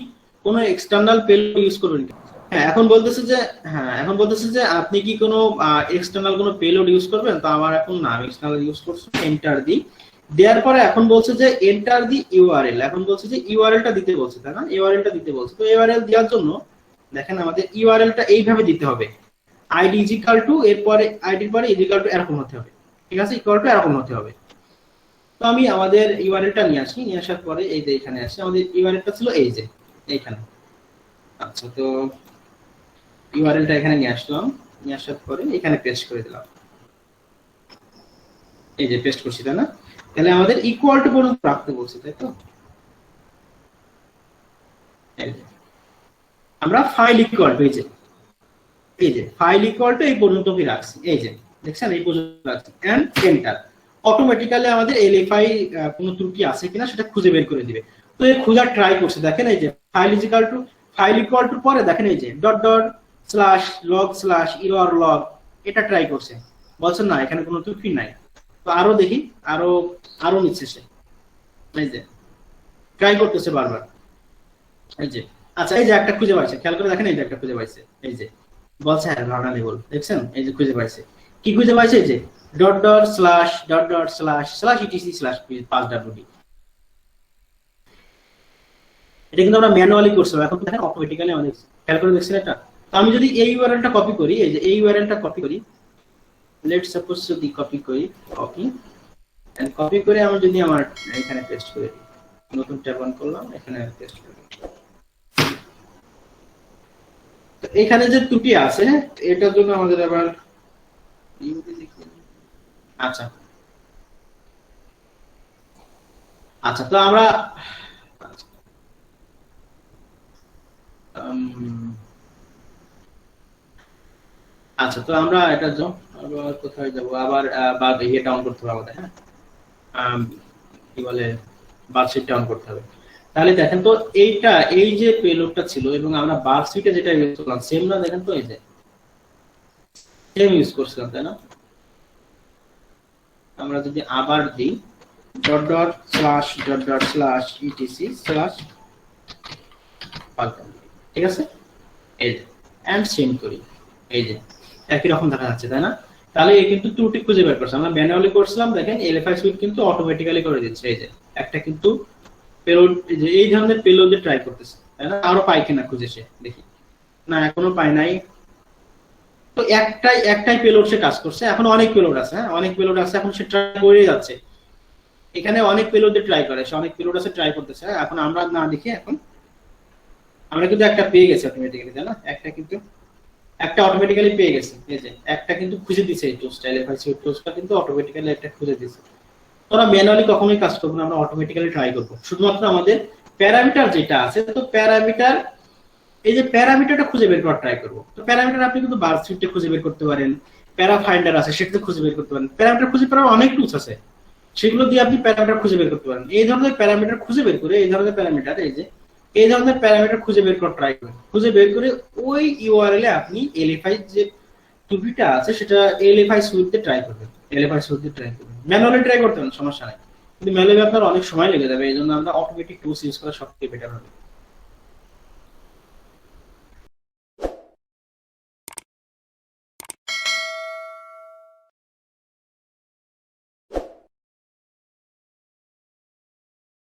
কোনো এক্সটার্নাল পেলোড ইউজ করবেন? হ্যাঁ, এখন বলতেছে যে আপনি কি কোনো এক্সটার্নাল কোনো পেলোড ইউজ করবেন? তো আমার এখন না, আমি এক্সটার্নাল ইউজ করছি। এন্টার দি দেওয়ার পরে এখন বলছে যে এন্টার দি ইউআরএল, এখন বলছে যে ইউআরএলটা দিতে বলছে, তাই না? ইউআরএলটা দিতে বলছে। তো ইউআরএল দেওয়ার জন্য দেখেন আমাদের ইউআরএলটা এইভাবে দিতে হবে, আইডি ইজিক্যাল টু, এরপরে আইডির পরে ইজিক্যাল টু এরকম হতে হবে। ঠিক আছে, ইকুয়াল টু এরকম হতে হবে। তো আমি আমাদের ইউআরএলটা নিয়ে আসি, নিয়ে আসার পরে এই যে এখানে আসি, আমাদের ইউআরএলটা ছিল এই যে এইখানে। আচ্ছা, তো ইউআরএলটা এখানে নিয়ে আসলাম, নিয়ে আসার পরে এখানে পেস্ট করে দিলাম। এই যে পেস্ট করছি, তাই না? তাহলে আমাদের ইকুয়াল টু পর্যন্ত রাখতে বলছে, তাই তো? আমরা ফাইল ইকুয়াল টু, এই যে ফাইল ইকুয়াল টু এই পর্যন্ত কি রাখছি, এই যে দেখছেন এই পর্যন্ত রাখছি, এন্ড এন্টার। অটোমেটিক্যালি আমাদের এলএফআই কোনো ত্রুটি আছে কিনা সেটা খুঁজে বের করে দিবে। তো এই খোঁজার ট্রাই করছে, দেখেন এই যে ফাইল ইকুয়াল টু পরে দেখেন এই যে dot dot slash log slash error log, এটা ট্রাই করছে, বলছেন না এখানে কোনো ত্রুটি নাই। তো আরো দেখি, আরো নিচ্ছে সে, এই যে ট্রাই করতেছে বারবার, এই যে। আচ্ছা, এই যে একটা খুঁজে পাইছে, খেয়াল করে দেখেন এই যে একটা খুঁজে পাইছে, এই যে বলছে হ্যাঁ ভার্না লেভেল, দেখছেন এই যে খুঁজে পাইছে। কি খুঁজে পাইছে? এই যে dot dot slash slash ETC slash passwd. এটা কিন্তু আমরা ম্যানুয়ালি করছিলাম, এখন দেখেন অটোমেটিক্যালি আমাদের, খেয়াল করে দেখছেন এটা। তো আমি যদি এই ইউআরএলটা কপি করি, এই যে এই ইউআরএলটা কপি করি, লেটস সাপোজ যদি কপি করি, কপি করে আমি যদি আমার এখানে পেস্ট করে দিই, নতুন ট্যাব অন করলাম, এখানে পেস্ট করে দিই। তো এখানে যে ত্রুটি আছে এটার জন্য আমাদের আবার আচ্ছা আচ্ছা তো আমরা আচ্ছা তো আমরা এটার জন্য আবার কোথায় যাব, আবার ইয়ে ডাউন করতে হবে আমাদের। হ্যাঁ, কি বলে, বার্কশিট ডাউন করতে হবে। তাহলে দেখেন তো এইটা, এই যে পেলোডটা ছিল এবং আমরা বার্কশিটে যেটা ইউজ করলাম সেম না, দেখেন তো এই যে সেম ইউজ করছিলাম, তাই না? আমরা যদি আবার দিই dot dot slash ETC slash পালটান, ঠিক আছে, এই যে এন্ড সেন্ড করি, এই যে একই রকম দেখা যাচ্ছে, তাই না? তাহলে এই কিন্তু ত্রুটি খুঁজে বের করছে, আমরা ম্যানুয়ালি করছিলাম, দেখেন এলএফআই সুইট কিন্তু অটোমেটিক্যালি করে দিচ্ছে। এই যে একটা কিন্তু পেলোড, এই ধরনের পেলোডে ট্রাই করতেছে, তাই না? আরো পাই কিনা খুঁজে সে, দেখি না এখনো পাই নাই। তো একটাই পেলোড সে কাজ করছে, এখন অনেক পেলোড আছে। হ্যাঁ, অনেক পেলোড আছে, এখন সে ট্রাই করে যাচ্ছে, এখানে অনেক পেলোডে ট্রাই করে সে, অনেক পেলোড আছে ট্রাই করতেছে। এখন আমরা না দেখি, এখন আমরা কিন্তু একটা পেয়ে গেছি অটোমেটিক্যালি, তাই না? একটা অটোমেটিক্যালি পেয়ে গেছে, এই যে একটা কিন্তু খুঁজে দিছে, এই টুলসটা এলএফআই সুইট টুলসটা কিন্তু অটোমেটিক্যালি একটা খুঁজে দিছে। তোরা ম্যানুয়ালি কখনোই কাজ করবো না, আমরা অটোমেটিক্যালি ট্রাই করবো। শুধুমাত্র আমাদের প্যারামিটার যেটা আছে, তো প্যারামিটার এই যে প্যারামিটারটা খুঁজে বের করার ট্রাই করবো। তো প্যারামিটার আপনি কিন্তু বার স্ক্রিপ্টে খুঁজে বের করতে পারেন, প্যারা ফাইন্ডার আছে সেটাতে খুঁজে বের করতে পারেন, প্যারামিটার খুঁজে পাওয়ার অনেক টুলস আছে, সেগুলো দিয়ে আপনি প্যারামিটার খুঁজে বের করতে পারেন। এই ধরনের প্যারামিটার খুঁজে বের করে, এই ধরনের প্যারামিটার খুঁজে বের করার ট্রাই করবেন। খুঁজে বের করে ওই ইউআরএল এ আপনি এলএফআই যে টুলটা আছে সেটা এলএফআই সুইটে ট্রাই করবেন, ম্যানুয়ালি ট্রাই করতে পারেন, সমস্যা নাই, কিন্তু ম্যানুয়ালি আপনার অনেক সময় লেগে যাবে। এই জন্য আমরা অটোমেটিক টুলস ইউজ করা সবথেকে বেটার হবে।